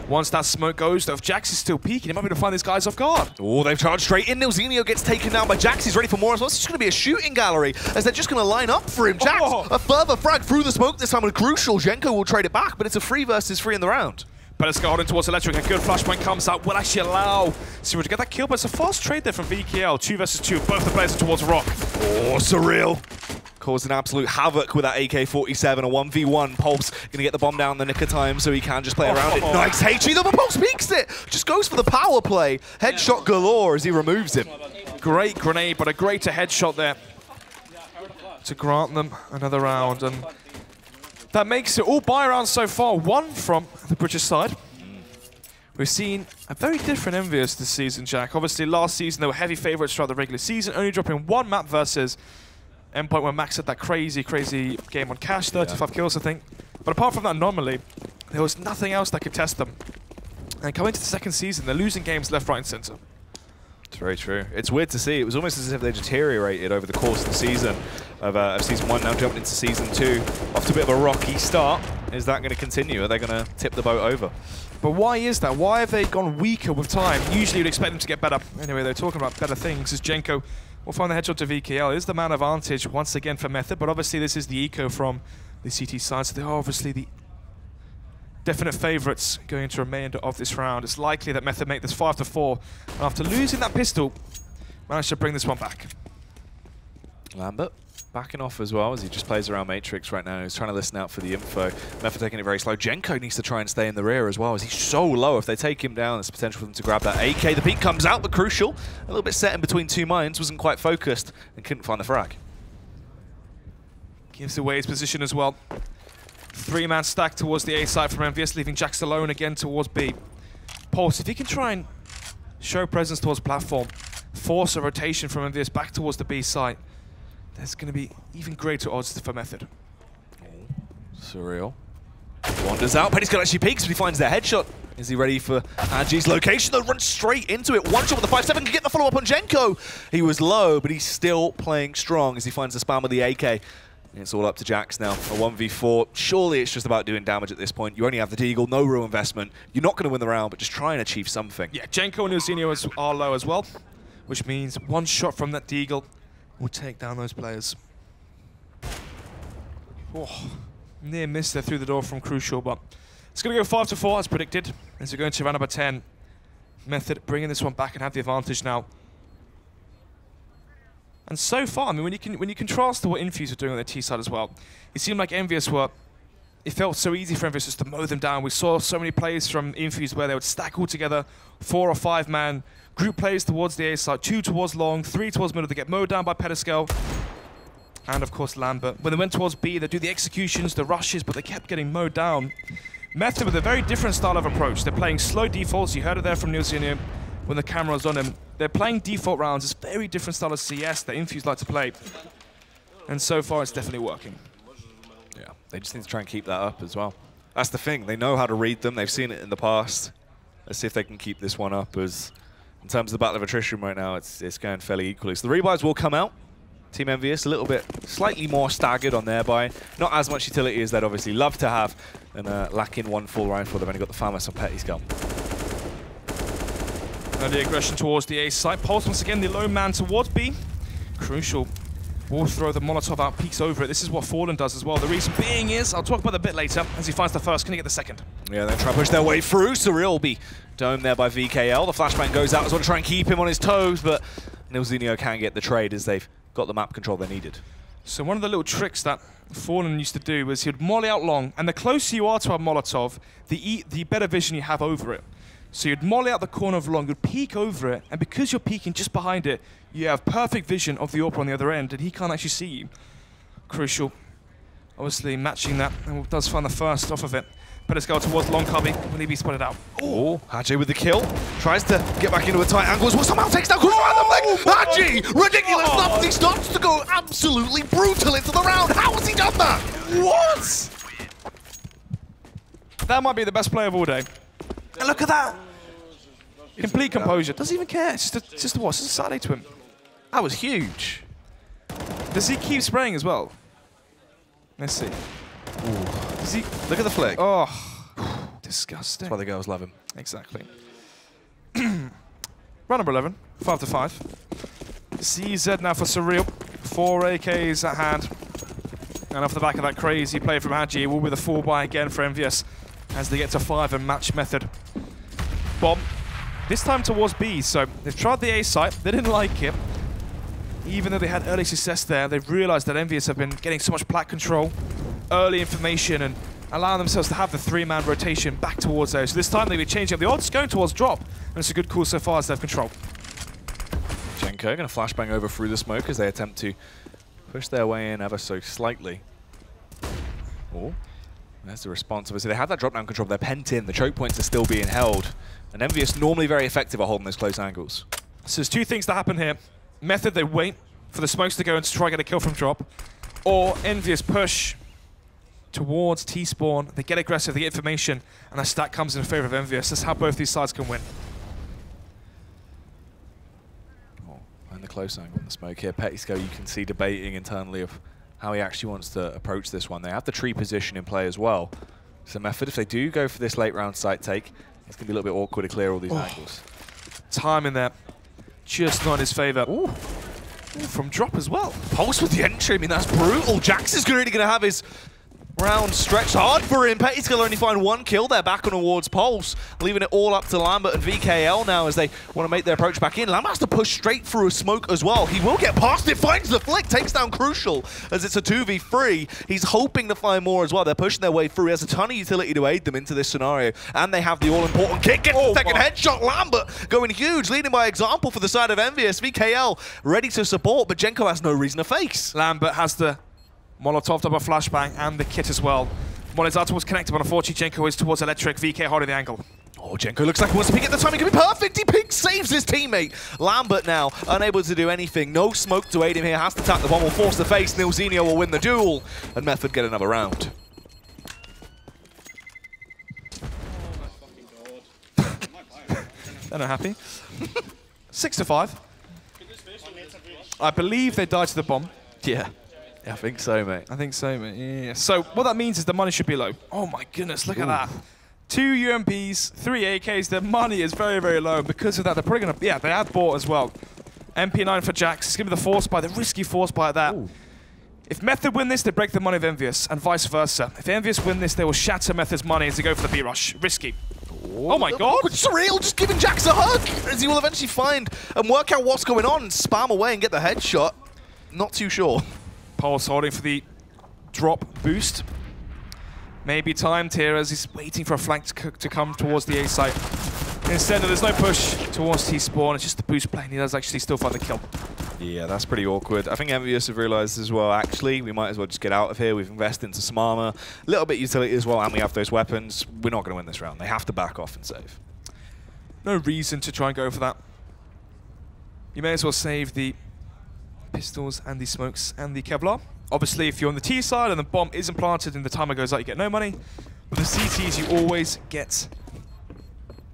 Once that smoke goes, though, if Jax is still peeking, he might be able to find these guys off guard. Oh, they've charged straight in. Nilzinho gets taken down by Jax. He's ready for more as well. It's just going to be a shooting gallery as they're just going to line up for him. Jax, a further frag through the smoke this time with Crucial. Genko will trade it back, but it's a 3 versus 3 in the round. Pedescal holding towards Electric. A good flashpoint comes out. Will actually allow Zero to get that kill, but it's a fast trade there from VKL. 2 versus 2. Both the players are towards Rock. Oh, Surreal. Causing absolute havoc with that AK-47, a 1v1. Pulse going to get the bomb down in the nick of time so he can just play around it. Nice HE, though, but Pulse peeks it. Just goes for the power play. Headshot galore as he removes him. Great grenade, but a greater headshot there to grant them another round. And that makes it all buy rounds so far. 1 from the British side. We've seen a very different Envyus this season, Jack. Obviously, last season, they were heavy favourites throughout the regular season, only dropping 1 map versus Endpoint where Max had that crazy game on Cash, 35 kills, I think. But apart from that anomaly, there was nothing else that could test them. And coming into the second season, they're losing games left, right, and centre. It's very true. It's weird to see. It was almost as if they deteriorated over the course of the season, of Season 1, now jumping into Season 2. Off to a bit of a rocky start. Is that going to continue? Are they going to tip the boat over? But why is that? Why have they gone weaker with time? Usually you'd expect them to get better. Anyway, they're talking about better things as Genko will find the headshot to VKL. It is the man advantage once again for Method, but obviously this is the eco from the CT side, so they are obviously the definite favourites going into the remainder of this round. It's likely that Method make this 5-4, and after losing that pistol, managed to bring this one back. Lambert backing off as well as he just plays around Matrix right now. He's trying to listen out for the info. Method taking it very slow. Genko needs to try and stay in the rear as well as he's so low. If they take him down, there's potential for them to grab that AK. The peek comes out, but crucial. A little bit set in between two mines, wasn't quite focused and couldn't find the frag. Gives away his position as well. Three-man stack towards the A side from Envyus, leaving Jax alone again towards B. Pulse, if he can try and show presence towards platform, force a rotation from Envyus back towards the B side, there's going to be even greater odds for Method. Surreal. Wanders out, but he's got actually peeks, but he finds their headshot. Is he ready for Adji's location? They'll run straight into it. One shot with the 5-7 can get the follow-up on Genko. He was low, but he's still playing strong as he finds the spam with the AK. It's all up to Jax now. A 1v4. Surely it's just about doing damage at this point. You only have the Deagle, no real investment. You're not going to win the round, but just try and achieve something. Yeah, Genko and Ilzinho are low as well, which means one shot from that Deagle will take down those players. Oh, near miss there through the door from Crucial, but it's going to go 5-4 as predicted. As we go into round number 10. Method bringing this one back and have the advantage now. And so far, I mean, when you contrast to what Envyus are doing on their T side as well, it seemed like Envyus were, it felt so easy for Envyus just to mow them down. We saw so many plays from Envyus where they would stack all together, 4 or 5 man, group plays towards the A side, 2 towards long, 3 towards middle. They get mowed down by Pedescal, and of course Lambert. When they went towards B, they do the executions, the rushes, but they kept getting mowed down. Method with a very different style of approach. They're playing slow defaults. You heard it there from Ilzinho when the camera's on him. They're playing default rounds. It's a very different style of CS that Envyus like to play. And so far, it's definitely working. Yeah, they just need to try and keep that up as well. That's the thing. They know how to read them. They've seen it in the past. Let's see if they can keep this one up. As in terms of the battle of attrition right now, it's going fairly equally. So the rebuys will come out. Team Envyus a little bit slightly more staggered on their buy. Not as much utility as they'd obviously love to have. And lacking one full rifle. They've only got the Famas on Petty's gun. Early aggression towards the A site. Pulse once again, the lone man towards B. Crucial. Will throw the Molotov out, peeks over it. This is what Fallen does as well. The reason being is, I'll talk about it a bit later, as he finds the first. Can he get the second? Yeah, they try to push their way through. Surreal will be domed there by VKL. The flashbang goes out as well to try and keep him on his toes, but Ilzinho can get the trade as they've got the map control they needed. So one of the little tricks that Fallen used to do was he'd molly out long, and the closer you are to a Molotov, the better vision you have over it. So you'd molly out the corner of long, you'd peek over it, and because you're peeking just behind it, you have perfect vision of the AWP on the other end, and he can't actually see you. Crucial. Obviously matching that, and does find the first off of it. Pedescal towards long cubby. Will he be spotted out? Oh, Hadji with the kill. Tries to get back into a tight angle. Well, somehow takes down Crucial out of the leg. Hadji! Ridiculous stuff. He starts to go absolutely brutal into the round. How has he done that? What? That might be the best play of all day. And look at that. Complete composure. Doesn't even care. It's just a what? It's just a Saturday to him. That was huge. Does he keep spraying as well? Let's see. Ooh. Does he? Look at the flick. Oh, disgusting. That's why the girls love him. Exactly. Round number 11, 5-5. CZ now for Surreal. 4 AKs at hand. And off the back of that crazy play from Hadji, it will be the 4 buy again for Envyus as they get to 5 and match Method. Bomb. This time towards B, so they've tried the A site, they didn't like it. Even though they had early success there, they've realized that Envyus have been getting so much plat control, early information, and allowing themselves to have the 3-man rotation back towards those. So this time they'll be changing up the odds, going towards drop, and it's a good call so far as they have control. Genko going to flashbang over through the smoke as they attempt to push their way in ever so slightly. Oh, there's the response. Obviously, they have that drop-down control. They're pent in. The choke points are still being held. And Envyus normally very effective at holding those close angles. So there's 2 things that happen here. Method, they wait for the smokes to go and to try and get a kill from drop. Or Envyus push towards T-spawn. They get aggressive, they get information, and a stack comes in favor of Envyus. That's how both these sides can win. close angle on the smoke here. Csgo, you can see debating internally of how he actually wants to approach this one. They have the tree position in play as well. So Method, if they do go for this late round site take, it's going to be a little bit awkward to clear all these angles. Time in there, just not in his favour. Ooh, from drop as well. Pulse with the entry, I mean, that's brutal. Jax is really going to have his round stretched hard for him. Petty's going to only find one kill there back on towards Pulse, leaving it all up to Lambert and VKL now as they want to make their approach back in. Lambert has to push straight through a smoke as well. He will get past it, finds the flick, takes down Crucial as it's a 2v3. He's hoping to find more as well. They're pushing their way through. He has a ton of utility to aid them into this scenario, and they have the all-important kick. Gets the second headshot. Lambert going huge, leading by example for the side of Envyus. VKL ready to support, but Genko has no reason to face. Lambert has the Molotov double flashbang and the kit as well. Molizato was connected, but unfortunately Genko is towards Electric. VK holding the angle. Oh, Genko looks like he wants to peek at the timing. Could be perfect. He peeks, saves his teammate. Lambert now unable to do anything. No smoke to aid him here. Has to tap the bomb. Will force the face. Nilzinho will win the duel, and Method get another round. They're not happy. 6-5. I believe they died to the bomb. Yeah. I think so, mate. I think so, mate. Yeah. So what that means is the money should be low. Oh my goodness, look at that. 2 UMPs, 3 AKs. Their money is very, very low. Because of that, they're probably gonna, yeah, they had bought as well. MP9 for Jax. It's gonna be the force buy, the risky force buy at that. Ooh. If Method win this, they break the money of Envyus, and vice versa. If Envyus win this, they will shatter Method's money as they go for the B-rush. Risky. Oh my god! Surreal just giving Jax a hug, as he will eventually find and work out what's going on and spam away and get the headshot. Not too sure. Pulse holding for the drop boost. Maybe timed here as he's waiting for a flank to come towards the A site. Instead, there's no push towards T-spawn. It's just the boost play, and he does actually still find the kill. Yeah, that's pretty awkward. I think Envyus have realised as well, actually, we might as well just get out of here. We've invested into some armour, a little bit utility as well, and we have those weapons. We're not going to win this round. They have to back off and save. No reason to try and go for that. You may as well save the pistols and the smokes and the Kevlar. Obviously, if you're on the T side and the bomb isn't planted and the timer goes out, you get no money. But the CTs, you always get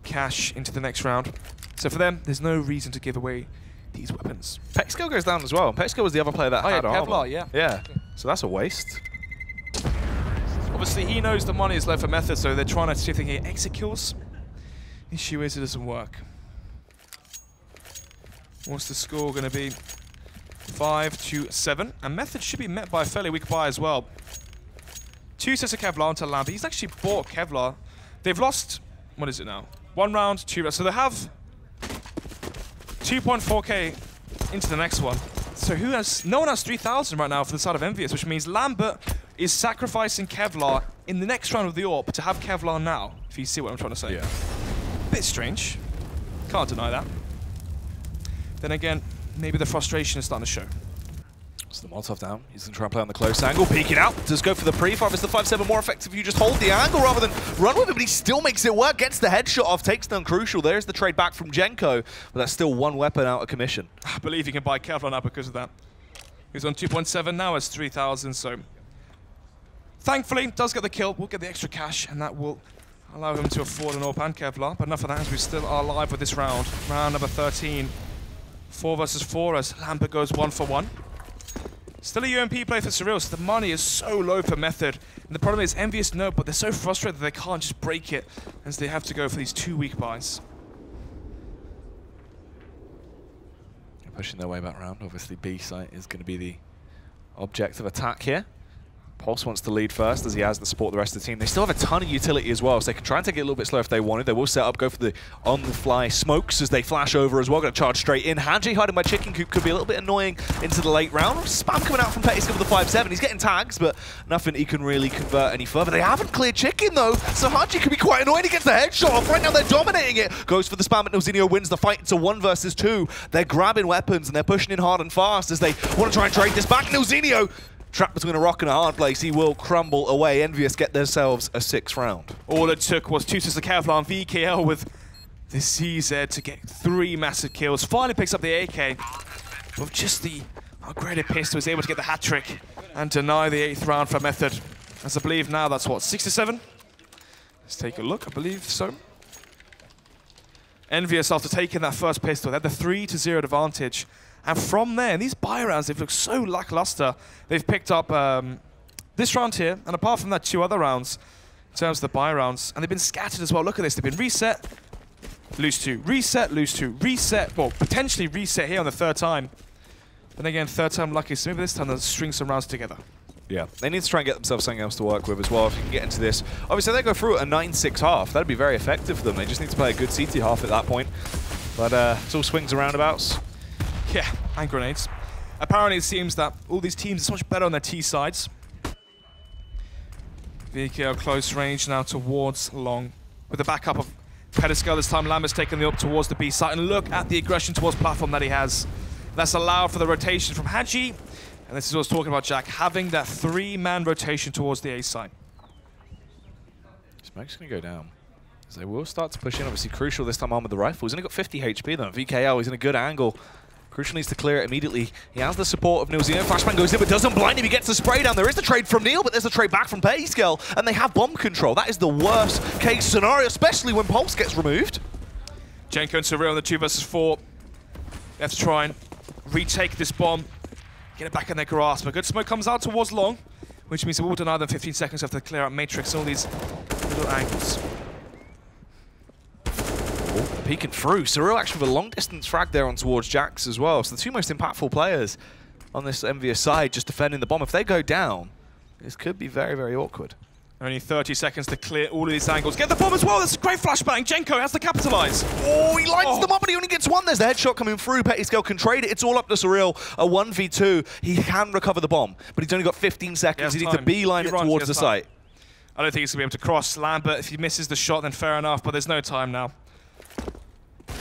cash into the next round. So for them, there's no reason to give away these weapons. Csgo goes down as well. Csgo was the other player that had Kevlar, armor. yeah. Yeah, so that's a waste. Obviously, he knows the money is left for Method, so they're trying to see if they can get exit kills. Issue is it doesn't work. What's the score going to be? 5-7, and Method should be met by a fairly weak buy as well. 2 sets of Kevlar onto Lambert. He's actually bought Kevlar. They've lost, what is it now? 1 round, 2 rounds. So they have 2.4k into the next one. So who has? No one has 3,000 right now for the side of Envyus, which means Lambert is sacrificing Kevlar in the next round of the AWP to have Kevlar now, if you see what I'm trying to say. Yeah. Bit strange. Can't deny that. Then again, maybe the frustration is starting to show. So the Molotov down. He's going to try and play on the close angle, peek it out. Does go for the pre-fire. Is the 5-7 more effective if you just hold the angle rather than run with it? But he still makes it work. Gets the headshot off. Takes down Crucial. There's the trade back from Genko. But that's still 1 weapon out of commission. I believe he can buy Kevlar now because of that. He's on 2.7 now. It's 3,000. So thankfully, does get the kill. We'll get the extra cash, and that will allow him to afford an AWP and Kevlar. But enough of that, as we still are live with this round. Round number 13. 4 versus 4 as Lambert goes 1 for 1. Still a UMP play for Surreal, so the money is so low for Method. And the problem is Envyus know, but they're so frustrated that they can't just break it as they have to go for these 2 weak buys. They're pushing their way back round. Obviously B site is going to be the object of attack here. Pulse wants to lead first as he has the support of the rest of the team. They still have a ton of utility as well, so they can try and take it a little bit slow if they wanted. They will set up, go for the on-the-fly smokes as they flash over as well. Going to charge straight in. Hanji hiding by Chicken Coop could be a little bit annoying into the late round. Spam coming out from Petty with the 5-7. He's getting tags, but nothing he can really convert any further. They haven't cleared Chicken though, so Hanji could be quite annoying. He gets the headshot off. Right now they're dominating it. Goes for the spam, but Nilzinho wins the fight. It's a 1 versus 2. They're grabbing weapons and they're pushing in hard and fast as they want to try and trade this back. Nilzinho trapped between a rock and a hard place. He will crumble away. Envyus get themselves a 6th round. All it took was 2 sets of Kevlar and VKL with the CZ to get 3 massive kills. Finally picks up the AK with just the upgraded pistol. Was able to get the hat trick and deny the 8th round for Method. As I believe now that's what, 6-7? Let's take a look. I believe so. Envyus, after taking that first pistol, they had the 3-0 advantage. And from there, in these buy rounds, they've looked so lackluster. They've picked up this round here, and apart from that, 2 other rounds in terms of the buy rounds. And they've been scattered as well. Look at this. They've been reset, lose 2, reset, lose 2, reset. Well, potentially reset here on the 3rd time. Then again, 3rd time lucky. So maybe this time they'll string some rounds together. Yeah, they need to try and get themselves something else to work with as well if you can get into this. Obviously, they go through a 9-6 half. That'd be very effective for them. They just need to play a good CT half at that point. But it's all swings and roundabouts. Yeah, and grenades. Apparently, it seems that all these teams are so much better on their T sides. VKO close range now towards long. With the backup of Pedescal this time, Lambert's taking the up towards the B side. And look at the aggression towards platform that he has. That's allowed for the rotation from Hadji. And this is what I was talking about, Jack, having that 3-man rotation towards the A side. Smoke's going to go down. So they will start to push in. Obviously, Crucial this time on with the rifle. He's only got 50 HP though. VKL, he's in a good angle. Crucial needs to clear it immediately. He has the support of Neil. Flashbang goes in, but doesn't blind him. He gets the spray down. There is the trade from Neil, but there's the trade back from Pedescal. And they have bomb control. That is the worst case scenario, especially when Pulse gets removed. Jenko and Surreal on the 2 versus 4. They have to try and retake this bomb. Get it back in their grasp. A good smoke comes out towards long, which means it will deny them 15 seconds after clear out Matrix and all these little angles. Oh, peeking through. Surreal actually with a long distance frag there on towards Jax as well. So the 2 most impactful players on this Envyus side just defending the bomb. If they go down, this could be very, very awkward. Only 30 seconds to clear all of these angles. Get the bomb as well. That's a great flashbang. Jenko has to capitalize. Oh, he lights them up, but he only gets 1. There's the headshot coming through. Pedescal can trade it. It's all up to Surreal. A 1v2. He can recover the bomb, but he's only got 15 seconds. He needs to beeline it towards the site. I don't think he's going to be able to cross Lambert. If he misses the shot, then fair enough, but there's no time now.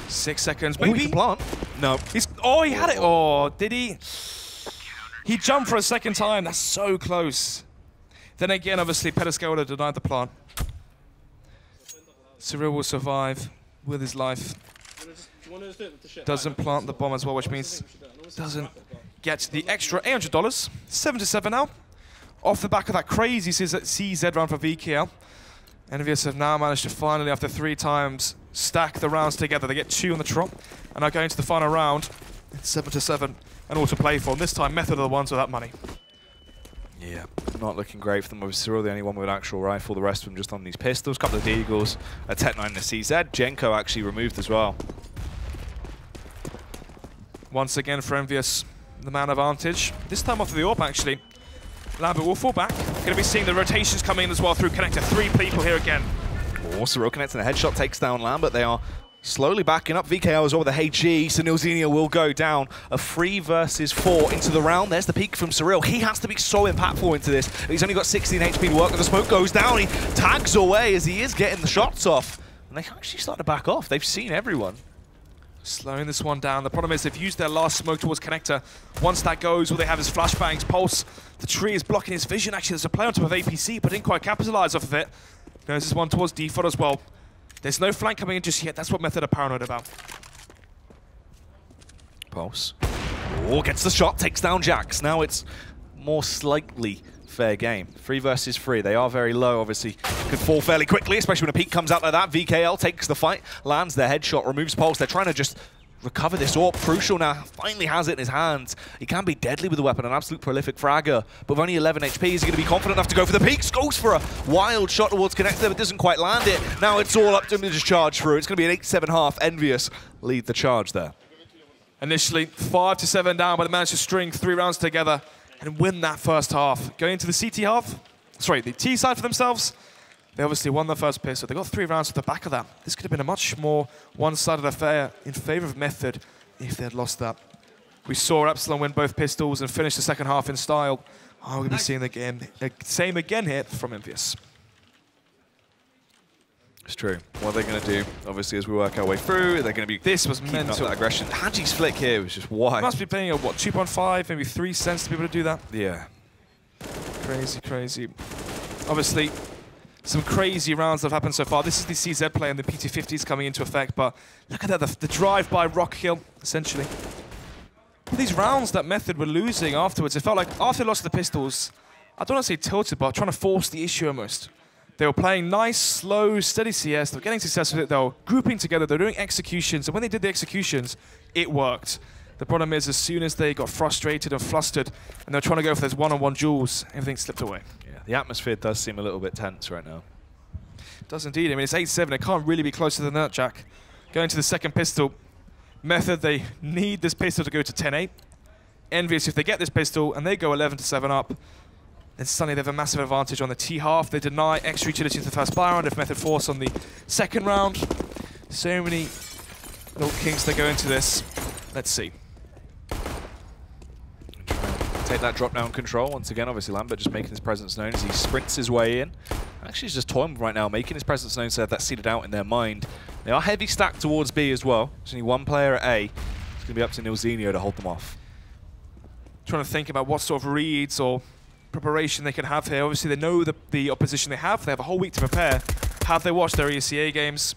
6 seconds. Maybe. Oh, he can plant. No. Oh, he had it. Oh, did he? He jumped for a 2nd time. That's so close. Then again, obviously, Pedescal would have denied the plant. Surreal will survive with his life. Doesn't plant the bomb as well, which means doesn't get the extra $800. 7-7 now. Off the back of that crazy CZ round for VKL. Envyus have now managed to finally, after 3 times, stack the rounds together. They get 2 on the trot and are going to the final round. It's 7-7 and all to play for. And this time, Method are the ones without money. Yeah, not looking great for them. Obviously, Surreal the only one with an actual rifle. The rest of them just on these pistols. Couple of Deagles, a Tech 9 and a CZ. Jenko actually removed as well. Once again for Envyus, the man advantage. This time off of the AWP, actually. Lambert will fall back. Going to be seeing the rotations coming in as well through connector. 3 people here again. Oh, Surreal connects and a headshot takes down Lambert. They are slowly backing up. VKO as well with a HG. So Nilzinho will go down. A 3 versus 4 into the round. There's the peak from Surreal. He has to be so impactful into this. He's only got 16 HP to work with. The smoke goes down. He tags away as he is getting the shots off. And they actually start to back off. They've seen everyone. Slowing this one down. The problem is they've used their last smoke towards connector. Once that goes, all they have is flashbangs. Pulse, the tree is blocking his vision. Actually, there's a player on top of APC, but didn't quite capitalize off of it. There's this one towards default as well. There's no flank coming in just yet. That's what Method are paranoid about. Pulse. Oh, gets the shot, takes down Jax. Now it's more slightly fair game. 3 versus 3. They are very low, obviously. Could fall fairly quickly, especially when a peak comes out like that. VKL takes the fight, lands their headshot, removes Pulse. They're trying to just recover this AWP. Crucial now finally has it in his hands. He can be deadly with the weapon, an absolute prolific fragger. But with only 11 HP, is he going to be confident enough to go for the peaks? Goes for a wild shot towards connector, but doesn't quite land it. Now it's all up to him to just charge through. It's going to be an 8-7 half. Envyus lead the charge there. Initially 5-7 down, but they managed to string 3 rounds together and win that first half. Going into the CT half, sorry, the T side for themselves, they obviously won the first pistol. They got 3 rounds at the back of that. This could have been a much more one-sided affair in favor of Method if they had lost that. We saw Epsilon win both pistols and finish the second half in style. Oh, we're going to be seeing the game same again here from Envyus. It's true. What are they going to do? Obviously, as we work our way through, they're going to be. This was meant to that aggression. Haji's flick here was just wide. Must be playing at what, 2.5, maybe 3 cents to be able to do that. Yeah. Crazy, crazy. Obviously, some crazy rounds that have happened so far. This is the CZ play and the PT50s coming into effect, but look at that, the drive by Rock Hill, essentially. But these rounds that Method were losing afterwards, it felt like after they lost the pistols, I don't want to say tilted, but trying to force the issue almost. They were playing nice, slow, steady CS. They were getting success with it. They were grouping together. They were doing executions. And when they did the executions, it worked. The problem is, as soon as they got frustrated and flustered, and they're trying to go for those one-on-one duels, everything slipped away. Yeah, the atmosphere does seem a little bit tense right now. It does indeed. I mean, it's 8-7. It can't really be closer than that, Jack. Going to the second pistol. Method, they need this pistol to go to 10-8. Envyus, if they get this pistol and they go 11-7 up, then suddenly they have a massive advantage on the T half. They deny extra utility to the first buy round if Method force on the second round. So many little kinks that go into this. Let's see. Take that drop-down control. Once again, obviously Lambert just making his presence known as he sprints his way in. Actually, he's just toying right now, making his presence known so that that's seated out in their mind. They are heavy stacked towards B as well. There's only one player at A. It's going to be up to Nilzinho to hold them off. Trying to think about what sort of reads or preparation they can have here. Obviously, they know the opposition they have. They have a whole week to prepare. Have they watched their ECA games?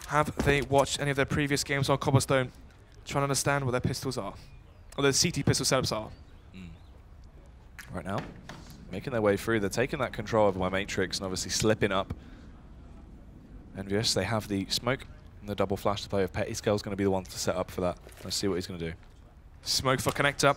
Have they watched any of their previous games on Cobblestone? Trying to understand what their pistols are, or their CT pistol setups are. Right now, making their way through. They're taking that control over my Matrix and obviously slipping up. Envyus, they have the smoke and the double flash to play with. Pettyscale's going to be the one to set up for that. Let's see what he's going to do. Smoke for connector.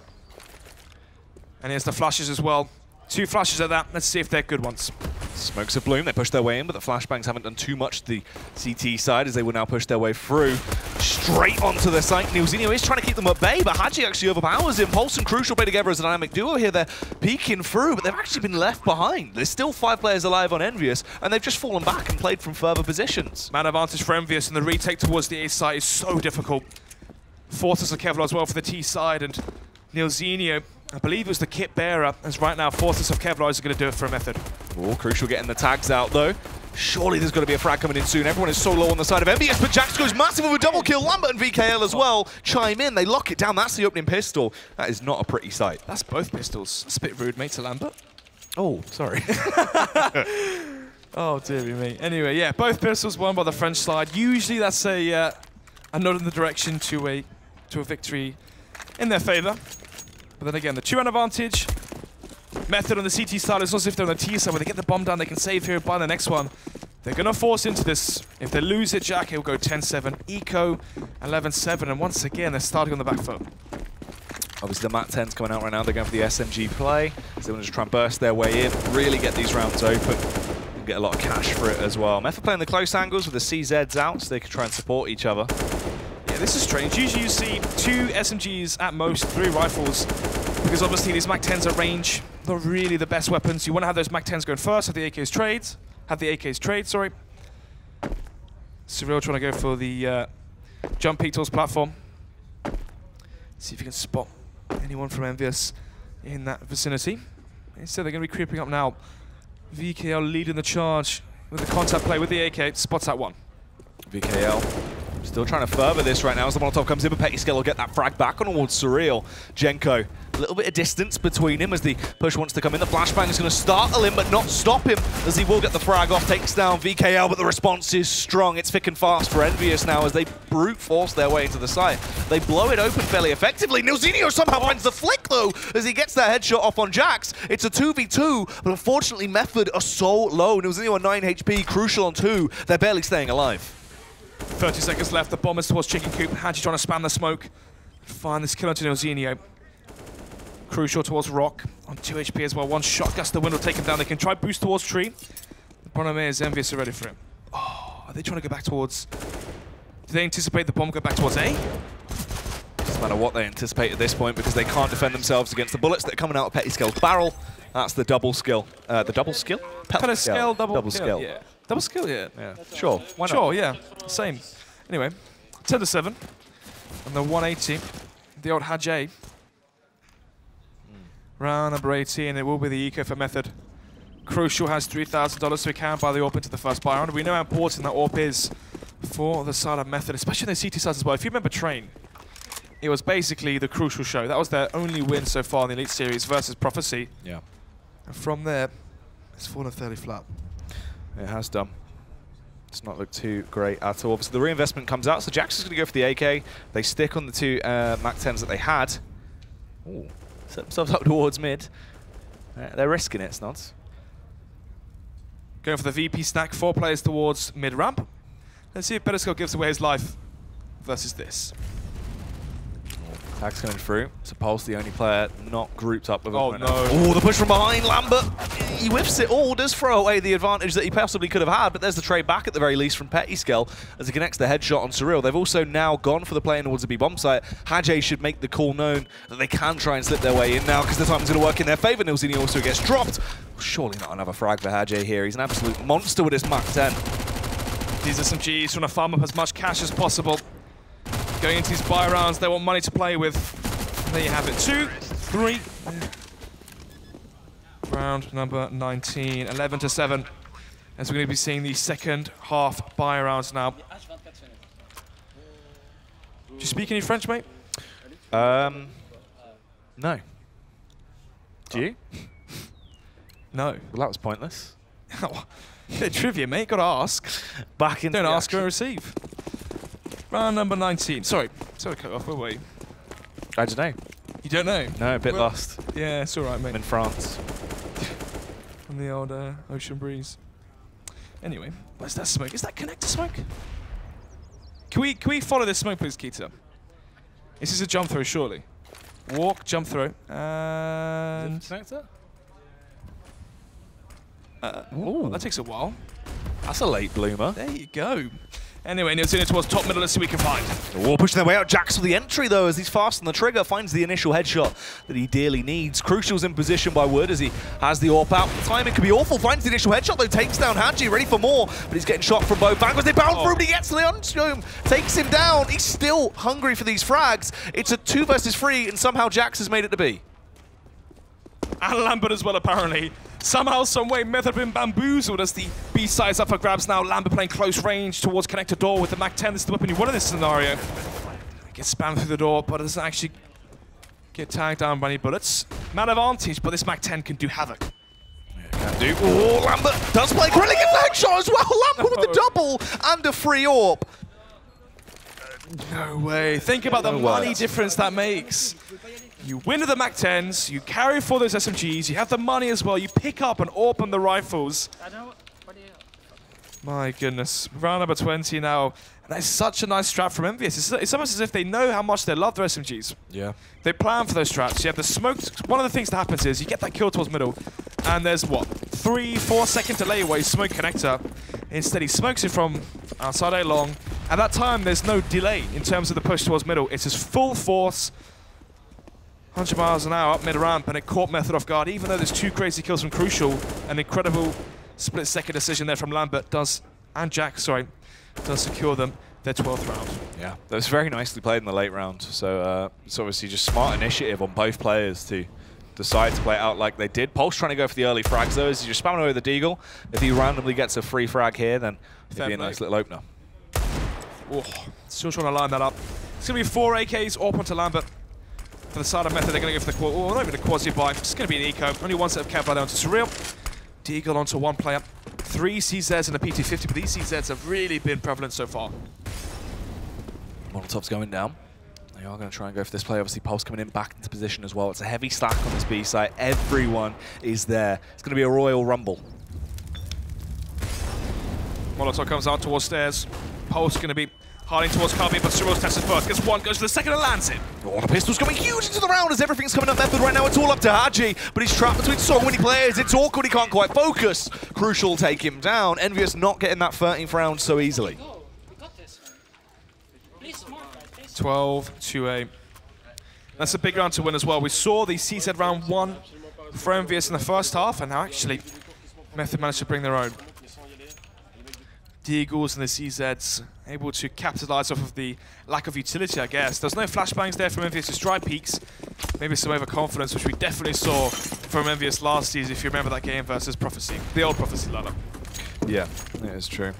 And here's the flashes as well. 2 flashes at that. Let's see if they're good ones. Smokes of Bloom, they push their way in, but the flashbangs haven't done too much to the CT side as they will now push their way through. Straight onto the site. Nilzinho is trying to keep them at bay, but Hadji actually overpowers him. Pulse and Crucial play together as a dynamic duo here. They're peeking through, but they've actually been left behind. There's still 5 players alive on Envyus, and they've just fallen back and played from further positions. Man advantage for Envyus, and the retake towards the A side is so difficult. Forces of Kevlar as well for the T side, and Nilzinho, I believe it was the kit bearer, as right now Forces of Kevlar is going to do it for a Method. Oh, Crucial getting the tags out though. Surely there's going to be a frag coming in soon. Everyone is so low on the side of Envyus, but Jax goes massive with a double kill. Lambert and VKL as well chime in. They lock it down. That's the opening pistol. That is not a pretty sight. That's both pistols. That's a bit rude, mate, to Lambert. Oh, sorry. Oh, dearie me. Anyway, yeah, both pistols won by the French side. Usually that's a nod in the direction to a victory in their favor. But then again, the 2-round advantage. Method on the CT side is not as if they're on the T side. When they get the bomb down, they can save here by the next one. They're going to force into this. If they lose it, Jack, it will go 10-7. Eco, 11-7. And once again, they're starting on the back foot. Obviously, the MAT-10's coming out right now. They're going for the SMG play. So they want to just try and burst their way in, really get these rounds open, and get a lot of cash for it as well. Method playing the close angles with the CZs out so they can try and support each other. Yeah, this is strange. Usually you see 2 SMGs at most, 3 rifles, because obviously these MAC-10s at range, not really the best weapons. You want to have those MAC-10s going first, have the AKs trade, sorry. Surreal trying to go for the jump peak towards platform. See if you can spot anyone from Envyus in that vicinity. Instead, they're going to be creeping up now. VKL leading the charge with the contact play with the AK. Spots that one. VKL still trying to further this right now as the Molotov comes in, but Pettyscale will get that frag back on towards Surreal. Jenko, a little bit of distance between him as the push wants to come in. The flashbang is going to startle him, but not stop him as he will get the frag off. Takes down VKL, but the response is strong. It's thick and fast for Envyus now as they brute force their way into the site. They blow it open fairly effectively. Nilzinho somehow finds the flick, though, as he gets that headshot off on Jax. It's a 2v2, but unfortunately, Method are so low. Nilzinho on 9 HP, Crucial on 2. They're barely staying alive. 30 seconds left. The bomb is towards Chicken Coop. Hadji trying to spam the smoke. Find this kill onto Nilzinho. Crucial towards Rock on 2 HP as well. 1 shot, gust the window, take him down. They can try boost towards Tree. The problem is Envyus are ready for him. Oh, are they trying to go back towards... Do they anticipate the bomb go back towards A? Doesn't matter what they anticipate at this point because they can't defend themselves against the bullets that are coming out of Pettyscale's barrel. That's the double skill. The double skill? Pettyscale, double skill. Yeah. Double skill, yeah. Sure, why not? Sure, yeah. Same. Anyway, 10-7. And the 180. The old Hadji. Round number 18, it will be the eco for Method. Crucial has $3,000 so he can buy the AWP into the first buy round. We know how important that AWP is for the side of Method, especially in the CT sides as well. If you remember Train, it was basically the Crucial show. That was their only win so far in the Elite Series versus Prophecy. Yeah. And from there, it's fallen fairly flat. It has done. It's not looked too great at all. Obviously, the reinvestment comes out, so Jackson's going to go for the AK. They stick on the 2 MAC-10s that they had. Ooh, set themselves up towards mid. They're risking it, Snods. Going for the VP stack, 4 players towards mid-ramp. Let's see if Pettyscale gives away his life versus this. Tag's coming through. So Pulse, the only player not grouped up with him. Oh, no. Oh, the push from behind. Lambert, he whiffs it all, does throw away the advantage that he possibly could have had, but there's the trade back at the very least from Pettyskull as he connects the headshot on Surreal. They've also now gone for the play in towards the B bomb site. Hajj should make the call known that they can try and slip their way in now because the time's going to work in their favor. Nilzini also gets dropped. Surely not another frag for Hajj here. He's an absolute monster with his Mach 10. These are some Gs trying to farm up as much cash as possible. Going into these buy rounds, they want money to play with. There you have it. 2, 3. Round number 19, 11-7. As we're going to be seeing the second half buy rounds now. Do you speak any French, mate? No. Do you? No. Well, that was pointless. Trivia, mate. Got to ask. Back into Don't ask, don't receive. Round number 19. Sorry, cut off. Where were you? I don't know. You don't know? No, a bit lost. Yeah, it's all right, mate. I'm in France. From the old ocean breeze. Anyway, where's that smoke? Is that connector smoke? Can we follow this smoke, please, Keita? This is a jump throw, surely. Walk, jump throw, and... Connector? Ooh, that takes a while. That's a late bloomer. There you go. Anyway, Nilzini towards top middle. Let's see what we can find. Oh, pushing their way out. Jax for the entry, though, as he's fast on the trigger. Finds the initial headshot that he dearly needs. Crucial's in position by Wood as he has the AWP out. The timing could be awful. Finds the initial headshot, though. Takes down Hadji. Ready for more, but he's getting shot from both angles. They bound through, but he gets to the unstone. Takes him down. He's still hungry for these frags. It's a 2 versus 3, and somehow Jax has made it to B. And Lambert as well, apparently. Somehow, some way, Method been bamboozled as the B side's up for grabs now. Lambert playing close range towards connector door with the Mach 10. This is the weapon you want in this scenario. Gets spammed through the door, but it doesn't actually get tagged down by any bullets. Man advantage, but this Mach 10 can do havoc. Can do. Oh, Lambert does play correctly. Gets the headshot as well. Lambert with the double and a free AWP. No way. Think about the money difference that makes. You win with the Mach 10s, you carry for those SMGs, you have the money as well, you pick up and open the rifles. My goodness. Round number 20 now. And that's such a nice strat from Envyus. It's almost as if they know how much they love their SMGs. Yeah. They plan for those strats. You have the smoke. One of the things that happens is you get that kill towards middle, and there's what? 3-4 second delay where you smoke connector. Instead, he smokes it from outside A long. At that time, there's no delay in terms of the push towards middle. It's just full force. 100 miles an hour up mid-ramp, and it caught Method off guard. Even though there's 2 crazy kills from Crucial, an incredible split-second decision there from Lambert does secure them their 12th round. Yeah, that was very nicely played in the late round. So it's obviously just smart initiative on both players to decide to play it out like they did. Pulse trying to go for the early frags, though, as he's just spamming away the Deagle. If he randomly gets a free frag here, then it'd be a nice little opener. Oh, still trying to line that up. It's going to be 4 AKs, AWP onto Lambert. For the side of Method, they're going to go for the quad. Oh, not even a quasi buy. It's going to be an eco. Only one set of cap by there onto Surreal. Deagle onto one player. 3 CZs and a PT50, but these CZs have really been prevalent so far. Molotov's going down. They are going to try and go for this play. Obviously, Pulse coming in back into position as well. It's a heavy stack on this B site. Everyone is there. It's going to be a royal rumble. Molotov comes out towards stairs. Pulse going to be harding towards Cubby, but Surreal's tested first. Gets one, goes for the second and lands it. Oh, the pistol's going huge into the round as everything's coming up Method right now. It's all up to Hadji, but he's trapped between so many players. It's awkward, he can't quite focus. Crucial take him down. Envyus not getting that 13th round so easily. 12-8. That's a big round to win as well. We saw the CZ round 1 for Envyus in the first half, and now actually Method managed to bring their own. The Eagles and the CZs able to capitalize off of the lack of utility, I guess. There's no flashbangs there from Envyus, just dry peaks. Maybe some overconfidence, which we definitely saw from Envyus last season, if you remember that game versus Prophecy. The old Prophecy ladder. Yeah, it is true.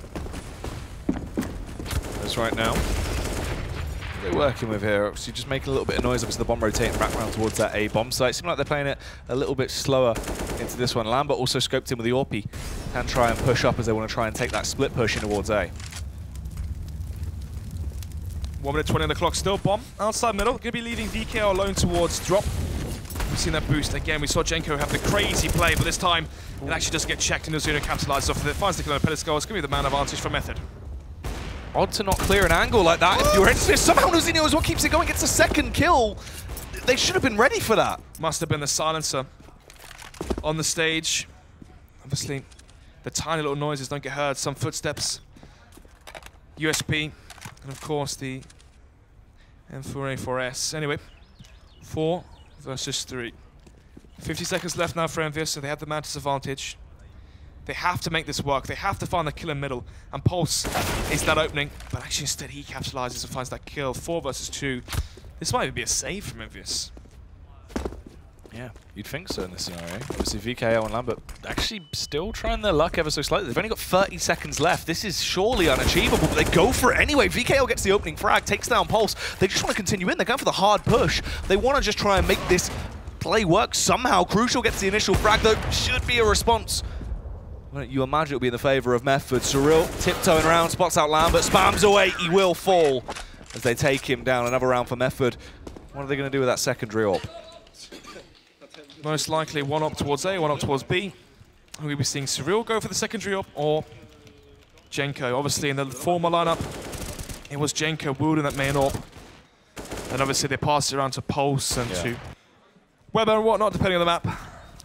That's right now. What they're working with here, obviously just making a little bit of noise. Obviously the bomb rotating back around towards that A bomb site. Seems like they're playing it a little bit slower into this one. Lambert also scoped in with the Orpi. Can try and push up as they want to try and take that split push in towards A. 1 minute 20 on the clock still. Bomb outside middle. Going to be leaving DK alone towards drop. We've seen that boost again. We saw Genko have the crazy play, but this time it actually doesn't get checked and Ozuna capitalizes off of it. Finds the kill on a Pettyskull. It's going to be the man advantage for Method. Odd to not clear an angle like that if you're interested. Somehow Nuzinho is what keeps it going, gets a second kill. They should have been ready for that. Must have been the silencer on the stage. Obviously, the tiny little noises don't get heard. Some footsteps, USP, and of course the M4A4S. Anyway, 4 versus 3. 50 seconds left now for Envyus, so they have the Mantis advantage. They have to make this work. They have to find the kill in middle. And Pulse is that opening, but actually instead he capitalizes and finds that kill. 4 versus 2. This might even be a save from Envyus. Yeah, you'd think so in this scenario. Obviously, VKO and Lambert actually still trying their luck ever so slightly. They've only got 30 seconds left. This is surely unachievable, but they go for it anyway. VKO gets the opening frag, takes down Pulse. They just want to continue in. They're going for the hard push. They want to just try and make this play work somehow. Crucial gets the initial frag, though. Should be a response. Well, you imagine it'll be in the favor of Method. Surreal tiptoeing around, spots out Lambert, spams away. He will fall as they take him down. Another round for Method. What are they going to do with that secondary AWP? Most likely one up towards A, one up towards B. We'll be seeing Surreal go for the secondary up or Genko. Obviously in the former lineup, it was Genko wielding that main AWP. And obviously they passed it around to Pulse and to Weber and whatnot, depending on the map.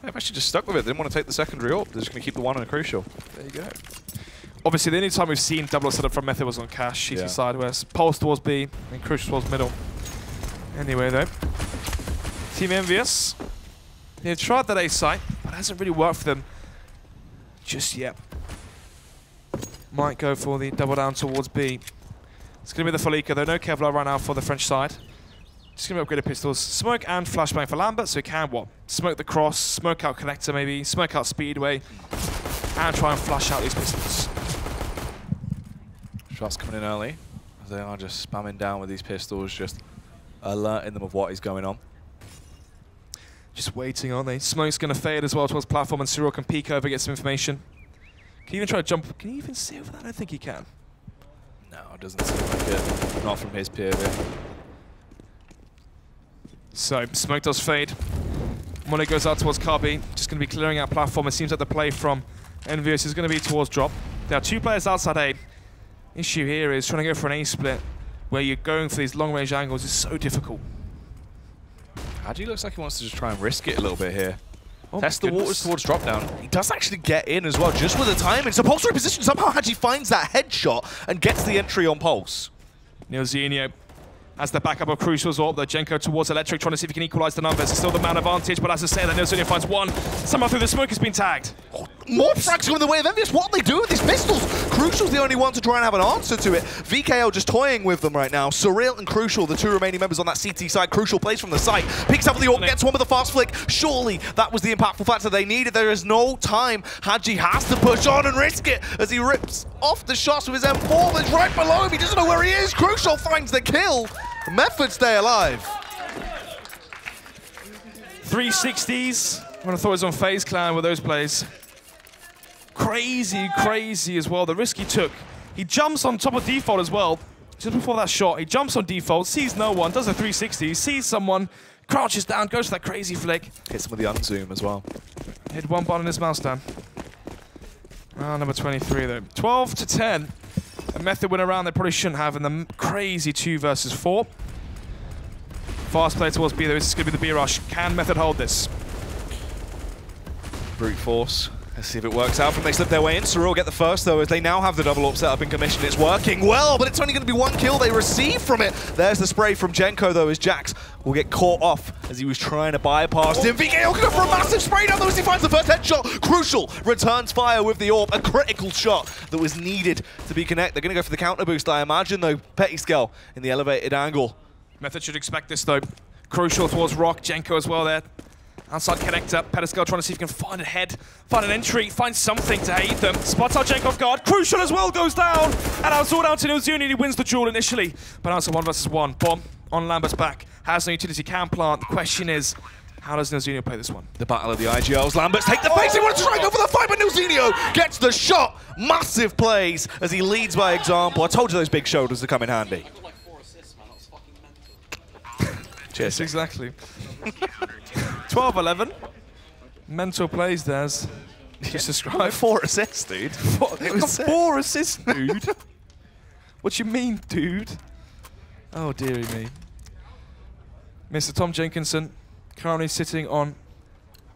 They've actually just stuck with it. They didn't want to take the secondary AWP. They're just going to keep the one on a Crucial. There you go. Obviously the only time we've seen double setup from Method was on Cash, easy side, whereas Pulse towards B and Crucial towards middle. Anyway though, Team Envyus. They've tried that A site, but it hasn't really worked for them just yet. Might go for the double down towards B. It's going to be the Felica, though. No Kevlar right now for the French side. Just going to upgrade the pistols. Smoke and flashbang for Lambert, so he can what? Smoke the cross, smoke out connector maybe, smoke out speedway, and try and flash out these pistols. Shots coming in early. They are just spamming down with these pistols, just alerting them of what is going on. Just waiting, aren't they? Smoke's going to fade as well towards platform, and Cyril can peek over, get some information. Can he even try to jump? Can he even see over that? I don't think he can. No, it doesn't seem like it. Not from his POV. So, Smoke does fade. Mole goes out towards Carby. Just going to be clearing out platform. It seems like the play from Envyus is going to be towards drop. There are 2 players outside A. Issue here is trying to go for an A split, where you're going for these long-range angles is so difficult. Hadji looks like he wants to just try and risk it a little bit here. Oh Test the waters towards drop down. He does actually get in as well, just with the timing. So Pulse reposition. Somehow Hadji finds that headshot and gets the entry on Pulse. Nuzinho as the backup of Crucial's AWP, though Genko towards Electric, trying to see if he can equalize the numbers. It's still the man advantage, but as I say, that Nuzinho finds one. Somehow through the smoke has been tagged. Oh, more frags going the way of Envyus. What are they doing with these pistols? Crucial's the only one to try and have an answer to it. VKO just toying with them right now. Surreal and Crucial, the 2 remaining members on that CT side. Crucial plays from the site, picks up the AWP, gets one with a fast flick. Surely that was the impactful factor they needed. There is no time. Hadji has to push on and risk it as he rips off the shots with his M4, but it's right below him. He doesn't know where he is. Crucial finds the kill. Method stay alive. 360s. I would have thought it was on FaZe Clan with those plays. Crazy, crazy as well. The risk he took. He jumps on top of default as well. Just before that shot, he jumps on default, sees no one, does a 360, sees someone, crouches down, goes for that crazy flick. Hits him with the unzoom as well. Hit one button on his mouse down. Round number 23 though. 12 to 10. A Method win around they probably shouldn't have in the crazy 2 versus 4. Fast play towards B though. This is going to be the B rush. Can Method hold this? Brute force. Let's see if it works out. From they slip their way in. Surreal get the first though, as they now have the double AWP set up in commission. It's working well, but it's only going to be 1 kill they receive from it. There's the spray from Genko though, as Jax will get caught off as he was trying to bypass him. VKO going for a massive spray down though as he finds the first headshot. Crucial returns fire with the AWP. A critical shot that was needed to be connected. They're going to go for the counter boost, I imagine though. Petty Scale in the elevated angle. Method should expect this though. Crucial towards Rock. Genko as well there. Outside connector, Pedescal trying to see if he can find a head, find an entry, find something to aid them. Spots out Genko off guard. Crucial as well goes down. And out all down to Nuzinho. He wins the duel initially. But now it's a 1 versus 1. Bomb on Lambert's back. Has no utility, can plant. The question is, how does Nuzinho play this one? The battle of the IGLs. Lamberts take the base. He wanted to try and go for the fight, but Nuzinho gets the shot. Massive plays as he leads by example. I told you those big shoulders to come in handy. Cheers. Yes, exactly. 12-11. Mental plays there, as just described. 4 assists, dude. It was 4 assists, dude. What you mean, dude? Oh, dearie me. Mr. Tom Jenkinson currently sitting on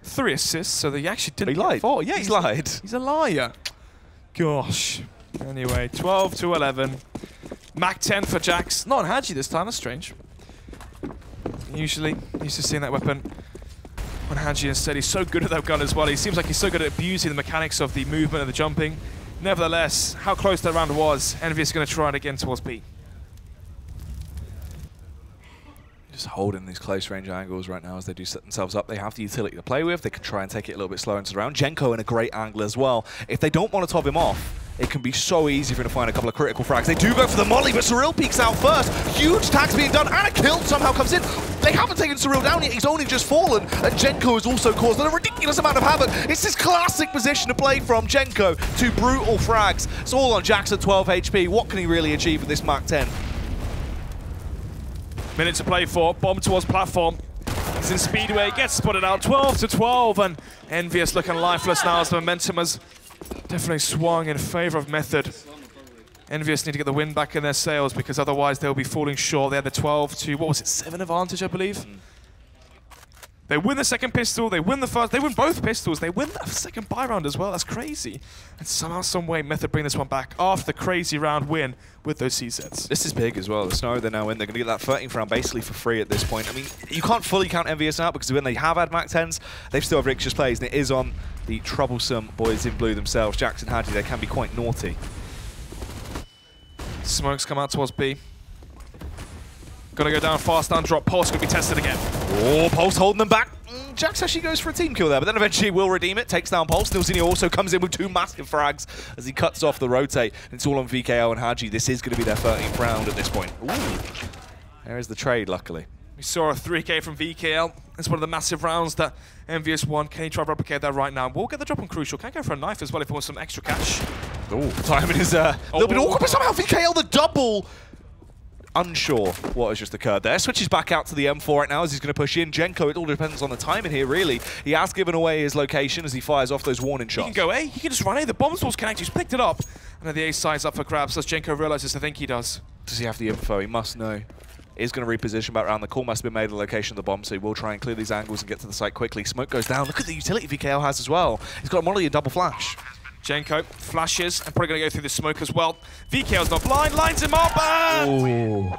3 assists, so they actually didn't get 4. Yeah, he's lied. He's a liar. Gosh. Anyway, 12 to 11. Mac 10 for Jax. Not on Hadji this time, that's strange. Usually, used to seeing that weapon on Hadji instead. He's so good at that gun as well. He seems like he's so good at abusing the mechanics of the movement and the jumping. Nevertheless, how close that round was, Envyus is going to try it again towards B. Just holding these close range angles right now as they do set themselves up. They have the utility to play with. They can try and take it a little bit slower into the round. Csgo in a great angle as well. If they don't want to top him off, it can be so easy for him to find a couple of critical frags. They do go for the molly, but Surreal peeks out first. Huge tags being done, and a kill somehow comes in. They haven't taken Surreal down yet. He's only just fallen, and Csgo has also caused a ridiculous amount of havoc. It's this classic position to play from. Csgo, 2 brutal frags. It's all on Jax at 12 HP. What can he really achieve with this Mach 10? Minute to play for. Bomb towards platform. He's in Speedway, gets spotted out. 12 to 12, and Envyus looking lifeless now as the momentum has definitely swung in favor of Method. Envyus need to get the win back in their sails because otherwise they'll be falling short. They had the 12 to, what was it, 7 advantage, I believe? They win the second pistol, they win the first, they win both pistols, they win the second buy round as well. That's crazy. And somehow, some way, Method bring this one back after the crazy round win with those C-sets. This is big as well. The snow they're now in, they're going to get that 13th round basically for free at this point. I mean, you can't fully count Envyus out because when they have had Mach 10s, they've still have ridiculous plays, and it is on the troublesome boys in blue themselves. Jax and Hadji, they can be quite naughty. Smokes come out towards B. Gotta go down fast, down drop. Pulse could be tested again. Oh, Pulse holding them back. Jax actually goes for a team kill there, but then eventually will redeem it, takes down Pulse. Nilzini also comes in with 2 massive frags as he cuts off the rotate. And it's all on VKO and Hadji. This is going to be their 13th round at this point. Ooh. There is the trade, luckily. We saw a 3K from VKL. It's one of the massive rounds that Envyus won. Can he try to replicate that right now? We'll get the drop on Crucial. Can go for a knife as well if he wants some extra cash. Oh, timing is a little bit awkward, but somehow VKL the double. Unsure what has just occurred there. Switches back out to the M4 right now as he's going to push in. Csgo, it all depends on the timing here, really. He has given away his location as he fires off those warning shots. He can go A, he can just run A. The bomb spawns connect, he's picked it up. And then the A side's up for grabs as Csgo realizes I think he does. Does he have the info? He must know. He's going to reposition back around. The call must have been made at the location of the bomb, so he will try and clear these angles and get to the site quickly. Smoke goes down. Look at the utility VKL has as well. He's got a molly and double flash. Csgo flashes and probably going to go through the smoke as well. VKL's not blind, lines him up. Ooh.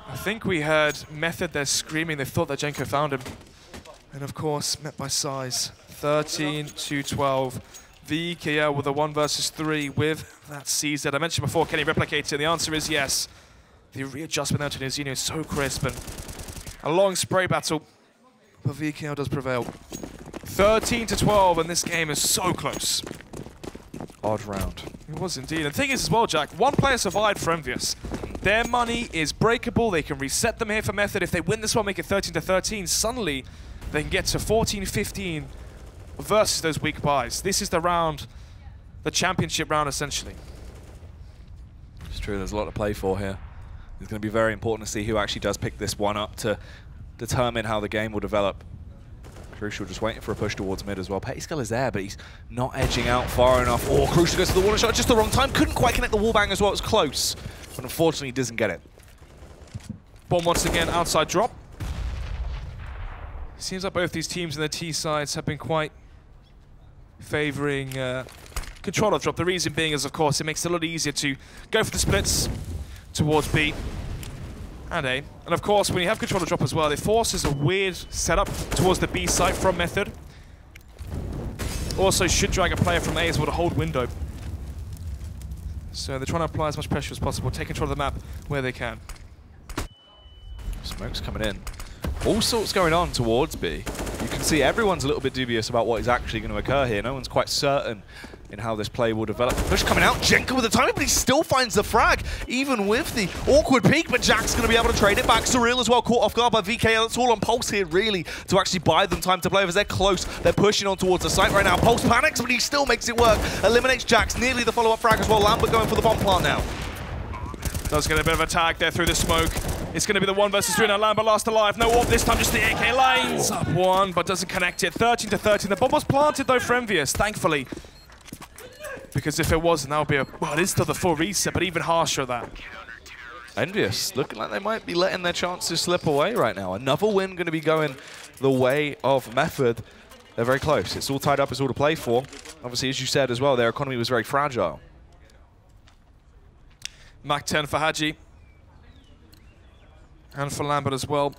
I think we heard Method there screaming. They thought that Csgo found him. And of course, met by size. 13 to 12. VKL with a 1 versus 3 with that CZ. I mentioned before, can he replicate it? The answer is yes. The readjustment there to Nilzini is so crisp and a long spray battle. But VKL does prevail. 13 to 12, and this game is so close. Odd round. It was indeed. And the thing is as well, Jack, 1 player survived for Envyus. Their money is breakable. They can reset them here for Method. If they win this one, make it 13 to 13, suddenly they can get to 14, 15 versus those weak buys. This is the round, the championship round, essentially. It's true, there's a lot to play for here. It's going to be very important to see who actually does pick this one up to determine how the game will develop. Crucial just waiting for a push towards mid as well. Pettyskill is there, but he's not edging out far enough. Oh, Crucial goes to the wall shot just the wrong time. Couldn't quite connect the wallbang as well. It was close, but unfortunately he doesn't get it. Bomb once again, outside drop. Seems like both these teams in the T sides have been quite favoring control of drop. The reason being is, of course, it makes it a lot easier to go for the splits towards B and A. And of course, when you have control of drop as well, it forces a weird setup towards the B site from Method. Also should drag a player from A as well to hold window. So they're trying to apply as much pressure as possible, take control of the map where they can. Smoke's coming in. All sorts going on towards B. You can see everyone's a little bit dubious about what is actually going to occur here. No one's quite certain in how this play will develop. Push coming out, Csgo with the timing, but he still finds the frag, even with the awkward peek, but Jack's going to be able to trade it back. Surreal as well, caught off guard by VKL. It's all on Pulse here, really, to actually buy them time to play, as they're close. They're pushing on towards the site right now. Pulse panics, but he still makes it work. Eliminates Jax, nearly the follow-up frag as well. Lambert going for the bomb plant now. Does get a bit of a tag there through the smoke. It's going to be the 1 versus 3 now. Lambert last alive. No AWP this time, just the AK lines up one, but doesn't connect it. 13 to 13. The bomb was planted though for Envyus, thankfully. Because if it wasn't, that would be a, well, it is still the full reset, but even harsher than that. Envyus looking like they might be letting their chances slip away right now. Another win going to be going the way of Method. They're very close. It's all tied up. It's all to play for. Obviously, as you said as well, their economy was very fragile. Mac 10 for Hadji. And for Lambert as well.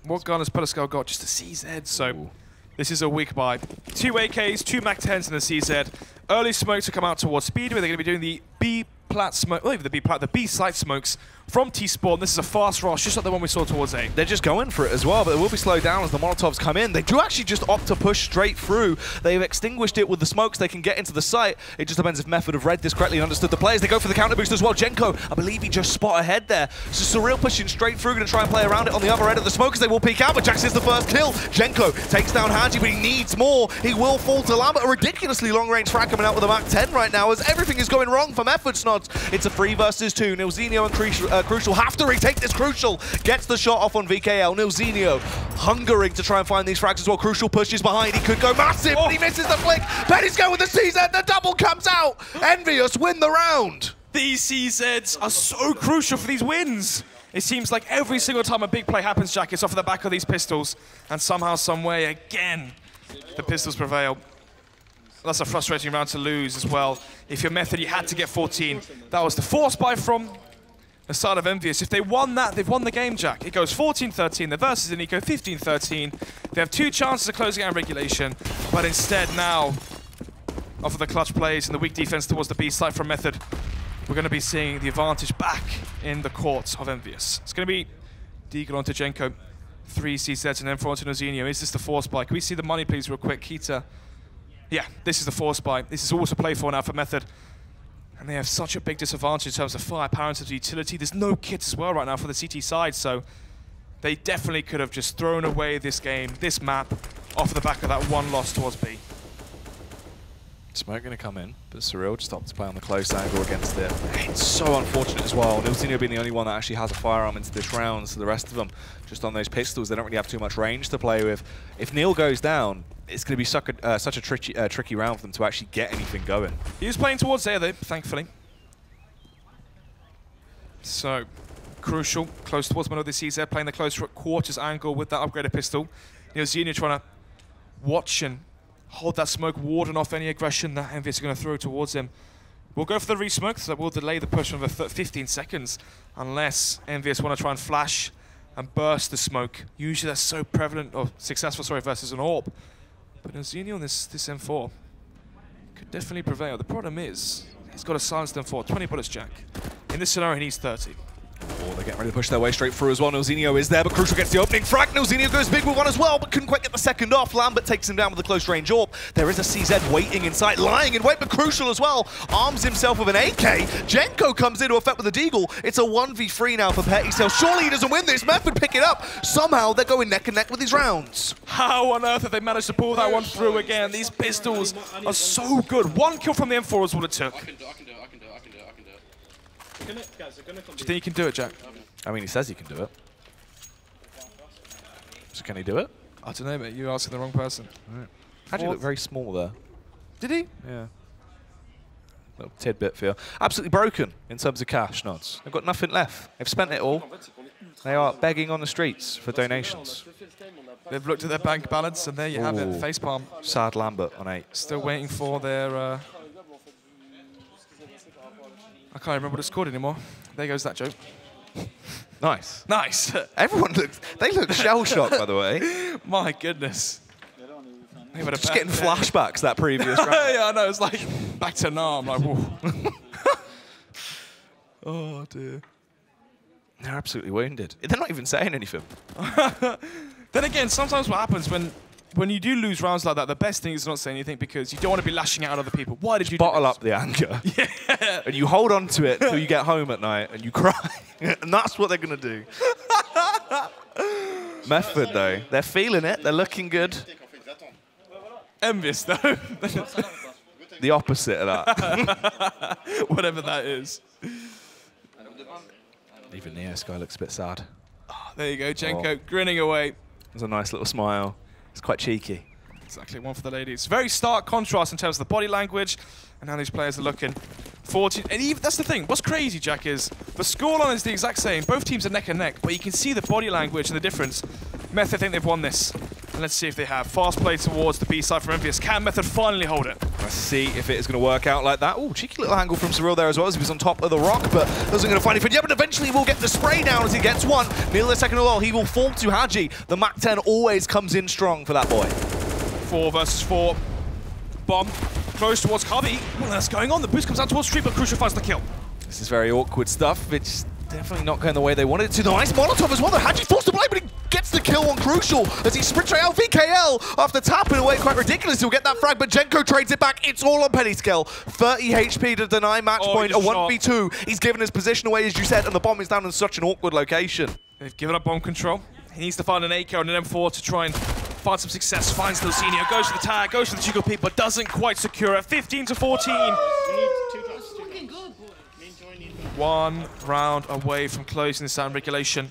What gun has Pedescal got? Just a CZ, so ooh. This is a weak buy. 2 AKs, 2 Mac 10s and a CZ. Early smoke to come out towards Speedway. They're going to be doing the B-plat smoke, well, even the B-plat, the B-site smokes from T-Spawn. This is a fast rush, just like the one we saw towards A. They're just going for it as well, but it will be slowed down as the Molotovs come in. They do actually just opt to push straight through. They've extinguished it with the smokes. They can get into the site. It just depends if Method have read this correctly and understood the players. They go for the counter boost as well. Genko, I believe he just spot ahead there. So Surreal pushing straight through, going to try and play around it on the other end of the smokers. They will peek out, but Jax is the first kill. Genko takes down Hadji, but he needs more. He will fall to Lambert. A ridiculously long-range frag coming out with a Mac 10 right now as everything is going wrong for Method, Snods. It's a 3 versus 2. Nilzinho and Crucial have to retake this. Crucial gets the shot off on VKL. Nilzinho hungering to try and find these frags as well. Crucial pushes behind. He could go massive, but he misses the flick. Betty's going with the CZ. The double comes out. Envyus win the round. These CZs are so crucial for these wins. It seems like every single time a big play happens, Jack, it's off the back of these pistols. And somehow, some way, again, the pistols prevail. That's a frustrating round to lose as well. If you're Method, you had to get 14. That was the force buy from the side of Envyus. If they won that, they've won the game, Jack. It goes 14-13. The versus in Nico 15-13. They have 2 chances of closing out regulation, but instead now, off of the clutch plays and the weak defense towards the B site from Method, we're going to be seeing the advantage back in the court of Envyus. It's going to be Deagle onto Genko, 3 CZs, and then 4 onto Nilzinho. Is this the force buy? Can we see the money, please, real quick? Kita. Yeah, this is the force buy. This is all to play for now for Method. And they have such a big disadvantage in terms of firepower and utility. There's no kits as well right now for the CT side, so they definitely could have just thrown away this game, this map, off the back of that one loss towards B. Smoke going to come in, but Surreal just opts to play on the close angle against it. It's so unfortunate as well. Nilzinho being the only one that actually has a firearm into this round, so the rest of them just on those pistols. They don't really have too much range to play with. If Neil goes down, it's going to be such a tricky round for them to actually get anything going. He was playing towards A though, thankfully. So, Crucial, close towards one of the CZ, playing the close quarters angle with that upgraded pistol. Nilzinho trying to watch and hold that smoke, warding off any aggression that Envyus are going to throw towards him. We'll go for the re-smoke, so we'll delay the push for 15 seconds, unless Envyus want to try and flash and burst the smoke. Usually that's so prevalent, or successful, sorry, versus an AWP. But Nilzinho on this M4 could definitely prevail. The problem is, he's got a silenced M4, 20 bullets, Jack. In this scenario, he needs 30. Oh, they're getting ready to push their way straight through as well. Nilzinho is there, but Crucial gets the opening frag. Nilzinho goes big with one as well, but couldn't quite get the second off. Lambert takes him down with a close range AWP. There is a CZ waiting inside, lying in wait, but Crucial as well arms himself with an AK. Genko comes into effect with a Deagle. It's a 1v3 now for Petty Cell. Surely he doesn't win this. Method pick it up. Somehow they're going neck and neck with these rounds. How on earth have they managed to pull that one through again? These pistols are so good. 1 kill from the M4 is what it took. Do you think you can do it, Jack? I mean, he says he can do it. So can he do it? I don't know, mate. You're asking the wrong person. Right. Actually looked very small there. Did he? Yeah. Little tidbit for you. Absolutely broken in terms of cash, Nods. They've got nothing left. They've spent it all. They are begging on the streets for donations. They've looked at their bank balance, and there you have it. Facepalm. Sad Lambert on 8. Still waiting for their... I can't remember what it's called anymore. There goes that joke. Nice. Nice. Everyone looked... They looked shell-shocked, by the way. My goodness. Just getting flashbacks that previous round. Yeah, I know. It's like back to now. I'm like, whoa. Oh, dear. They're absolutely wounded. They're not even saying anything. Then again, sometimes what happens when you do lose rounds like that, the best thing is not say anything because you don't want to be lashing out at other people. Why did you bottle up the anger? Yeah. And you hold on to it till you get home at night and you cry. And that's what they're going to do. Method, though, they're feeling it. They're looking good. Envyus, though. The opposite of that. Whatever that is. Even Neo Sky looks a bit sad. Oh, there you go, Genko grinning away. There's a nice little smile. It's quite cheeky. Exactly, one for the ladies. Very stark contrast in terms of the body language and how these players are looking. 14, and even, that's the thing, what's crazy, Jack, is the scoreline is the exact same. Both teams are neck and neck, but you can see the body language and the difference. Method think they've won this. And let's see if they have. Fast play towards the B side from Envyus. Can Method finally hold it? Let's see if it is going to work out like that. Oh, cheeky little angle from Cyril there as well as he was on top of the rock, but wasn't going to find it. Yeah, but eventually we'll get the spray down as he gets one. Nearly a second as well. He will fall to Hadji. The Mach 10 always comes in strong for that boy. 4 versus 4. Bomb close towards Cubby. What else going on? The boost comes out towards Street, but Crucial finds the kill. This is very awkward stuff. It's definitely not going the way they wanted it to. The nice Molotov as well. The Hadji forced to play, but he gets the kill on Crucial as he sprints right out. VKL, after tapping away quite ridiculous, he'll get that frag, but Genko trades it back. It's all on Penny Scale. 30 HP to deny match point, a 1v2. He's given his position away, as you said, and the bomb is down in such an awkward location. They've given up bomb control. He needs to find an AK and an M4 to try and find some success. Finds Lucinio, goes for the tag, goes for the Csgo peak, but doesn't quite secure it. 15-14. 1 round away from closing this down regulation.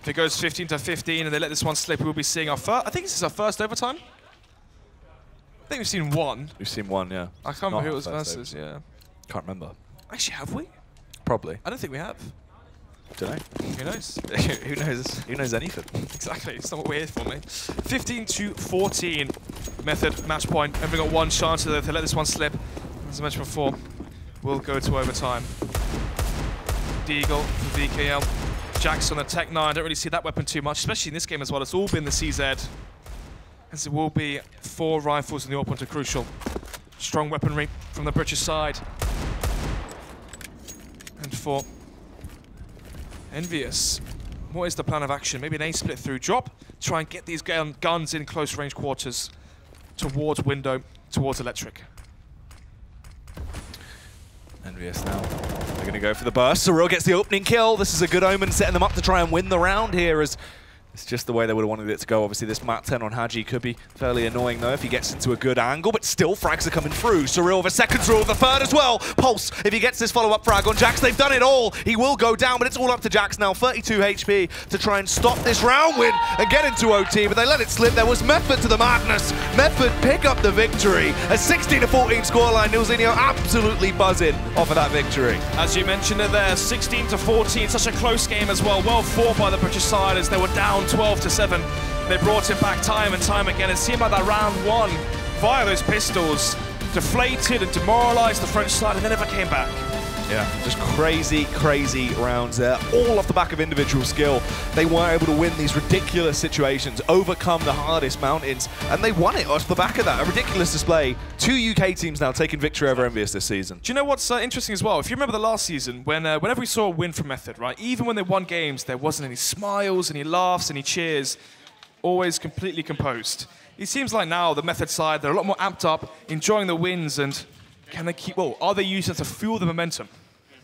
If it goes 15-15 and they let this one slip, we'll be seeing our first. I think this is our first overtime. I think we've seen one. We've seen one, yeah. I can't remember who it was versus, yeah. Can't remember. Actually, have we? Probably. I don't think we have. Don't know. Who knows? Who knows? Who knows anything? Exactly. It's not what we're here for, mate. 15-14. Method, match point. Everyone got one chance to let this one slip. As I mentioned before, we'll go to overtime. Deagle for VKL. Jackson on the Tech 9. I don't really see that weapon too much, especially in this game as well. It's all been the CZ. As it will be 4 rifles in the open to Crucial. Strong weaponry from the British side. And for Envyus, what is the plan of action? Maybe an A split through drop. Try and get these guns in close range quarters towards window, towards electric. Envyus now. They're going to go for the burst. Cyril gets the opening kill. This is a good omen, setting them up to try and win the round here, as it's just the way they would have wanted it to go. Obviously, this Mach 10 on Hadji could be fairly annoying, though, if he gets into a good angle, but still, frags are coming through. Cyril with a second, Cyril with a third as well. Pulse, if he gets this follow-up frag on Jax, they've done it all. He will go down, but it's all up to Jax now. 32 HP to try and stop this round win and get into OT, but they let it slip. There was Method to the madness. Method pick up the victory. A 16-14 scoreline. Nilzinho absolutely buzzing off of that victory. As you mentioned it there, 16-14, such a close game as well. Well fought by the British side as they were down 12-7. They brought it back time and time again. It seemed like that round one, via those pistols, deflated and demoralized the French side and they never came back. Yeah, just crazy, crazy rounds there, all off the back of individual skill. They were able to win these ridiculous situations, overcome the hardest mountains, and they won it off the back of that. A ridiculous display. 2 UK teams now taking victory over Envyus this season. Do you know what's interesting as well? If you remember the last season, when whenever we saw a win from Method, right, even when they won games, there wasn't any smiles, any laughs, any cheers, always completely composed. It seems like now the Method side, they're a lot more amped up, enjoying the wins, and can they keep, well, are they using it to fuel the momentum?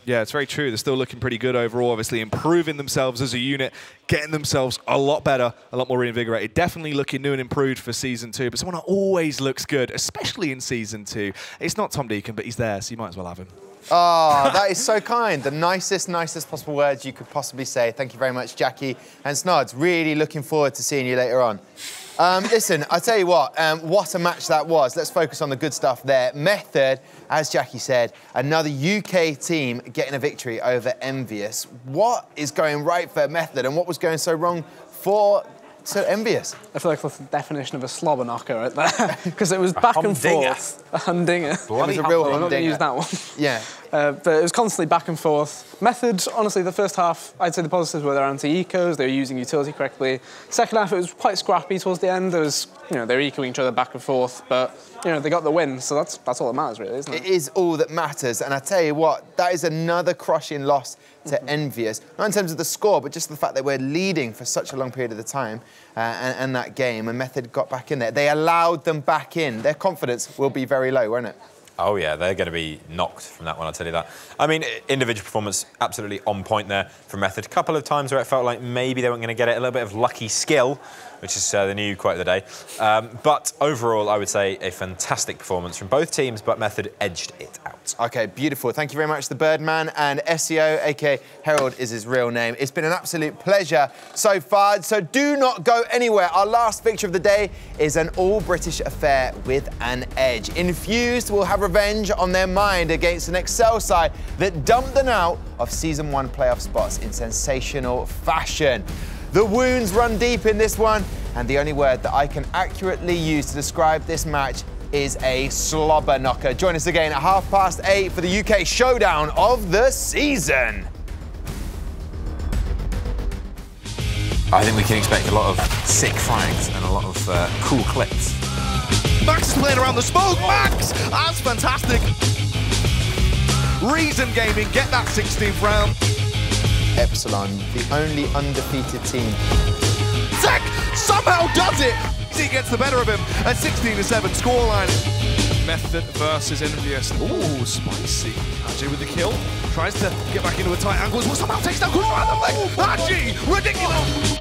Yeah, it's very true. They're still looking pretty good overall, obviously improving themselves as a unit, getting themselves a lot better, a lot more reinvigorated. Definitely looking new and improved for Season 2, but someone that always looks good, especially in Season 2. It's not Tom Deacon, but he's there, so you might as well have him. Oh, that is so kind. The nicest possible words you could possibly say. Thank you very much, Jackie and Snods. Really looking forward to seeing you later on. Listen, I'll tell you what a match that was. Let's focus on the good stuff there. Method, as Jackie said, another UK team getting a victory over Envyus. What is going right for Method and what was going so wrong for Envyus? I feel like that's the definition of a slobber knocker right there. Because it was back and forth. A humdinger. It was a real humdinger. I'm not going to use that one. Yeah. But it was constantly back and forth. Method, honestly, the first half, I'd say the positives were their anti-ecos, they were using utility correctly. Second half, it was quite scrappy towards the end. There was, they were ecoing each other back and forth, but, they got the win, so that's all that matters, really, isn't it? It is all that matters, and I tell you what, that is another crushing loss to Envyus. Not in terms of the score, but just the fact that we're leading for such a long period of the time and that game, and Method got back in there. They allowed them back in. Their confidence will be very low, won't it? Oh, yeah, they're going to be knocked from that one, I'll tell you that. I mean, individual performance, absolutely on point there for Method. A couple of times where it felt like maybe they weren't going to get it, a little bit of lucky skill. which is the new quote of the day. But overall, I would say a fantastic performance from both teams, but Method edged it out. Okay, beautiful. Thank you very much, the Birdman, and SEO, aka Herald is his real name. It's been an absolute pleasure so far, so do not go anywhere. Our last fixture of the day is an all-British affair with an edge. Envyus will have revenge on their mind against an Excel side that dumped them out of Season 1 playoff spots in sensational fashion. The wounds run deep in this one, and the only word that I can accurately use to describe this match is a slobber knocker. Join us again at 8:30 for the UK showdown of the season. I think we can expect a lot of sick frags and a lot of cool clips. Max is playing around the smoke. Max! That's fantastic. Reason Gaming get that 16th round. Epsilon, the only undefeated team. Zek somehow does it! He gets the better of him at 16-7 scoreline. Method versus Envyus. Ooh, spicy. Ajay with the kill. Tries to get back into a tight angle. Somehow takes down Kush around the leg. Ajay, ridiculous!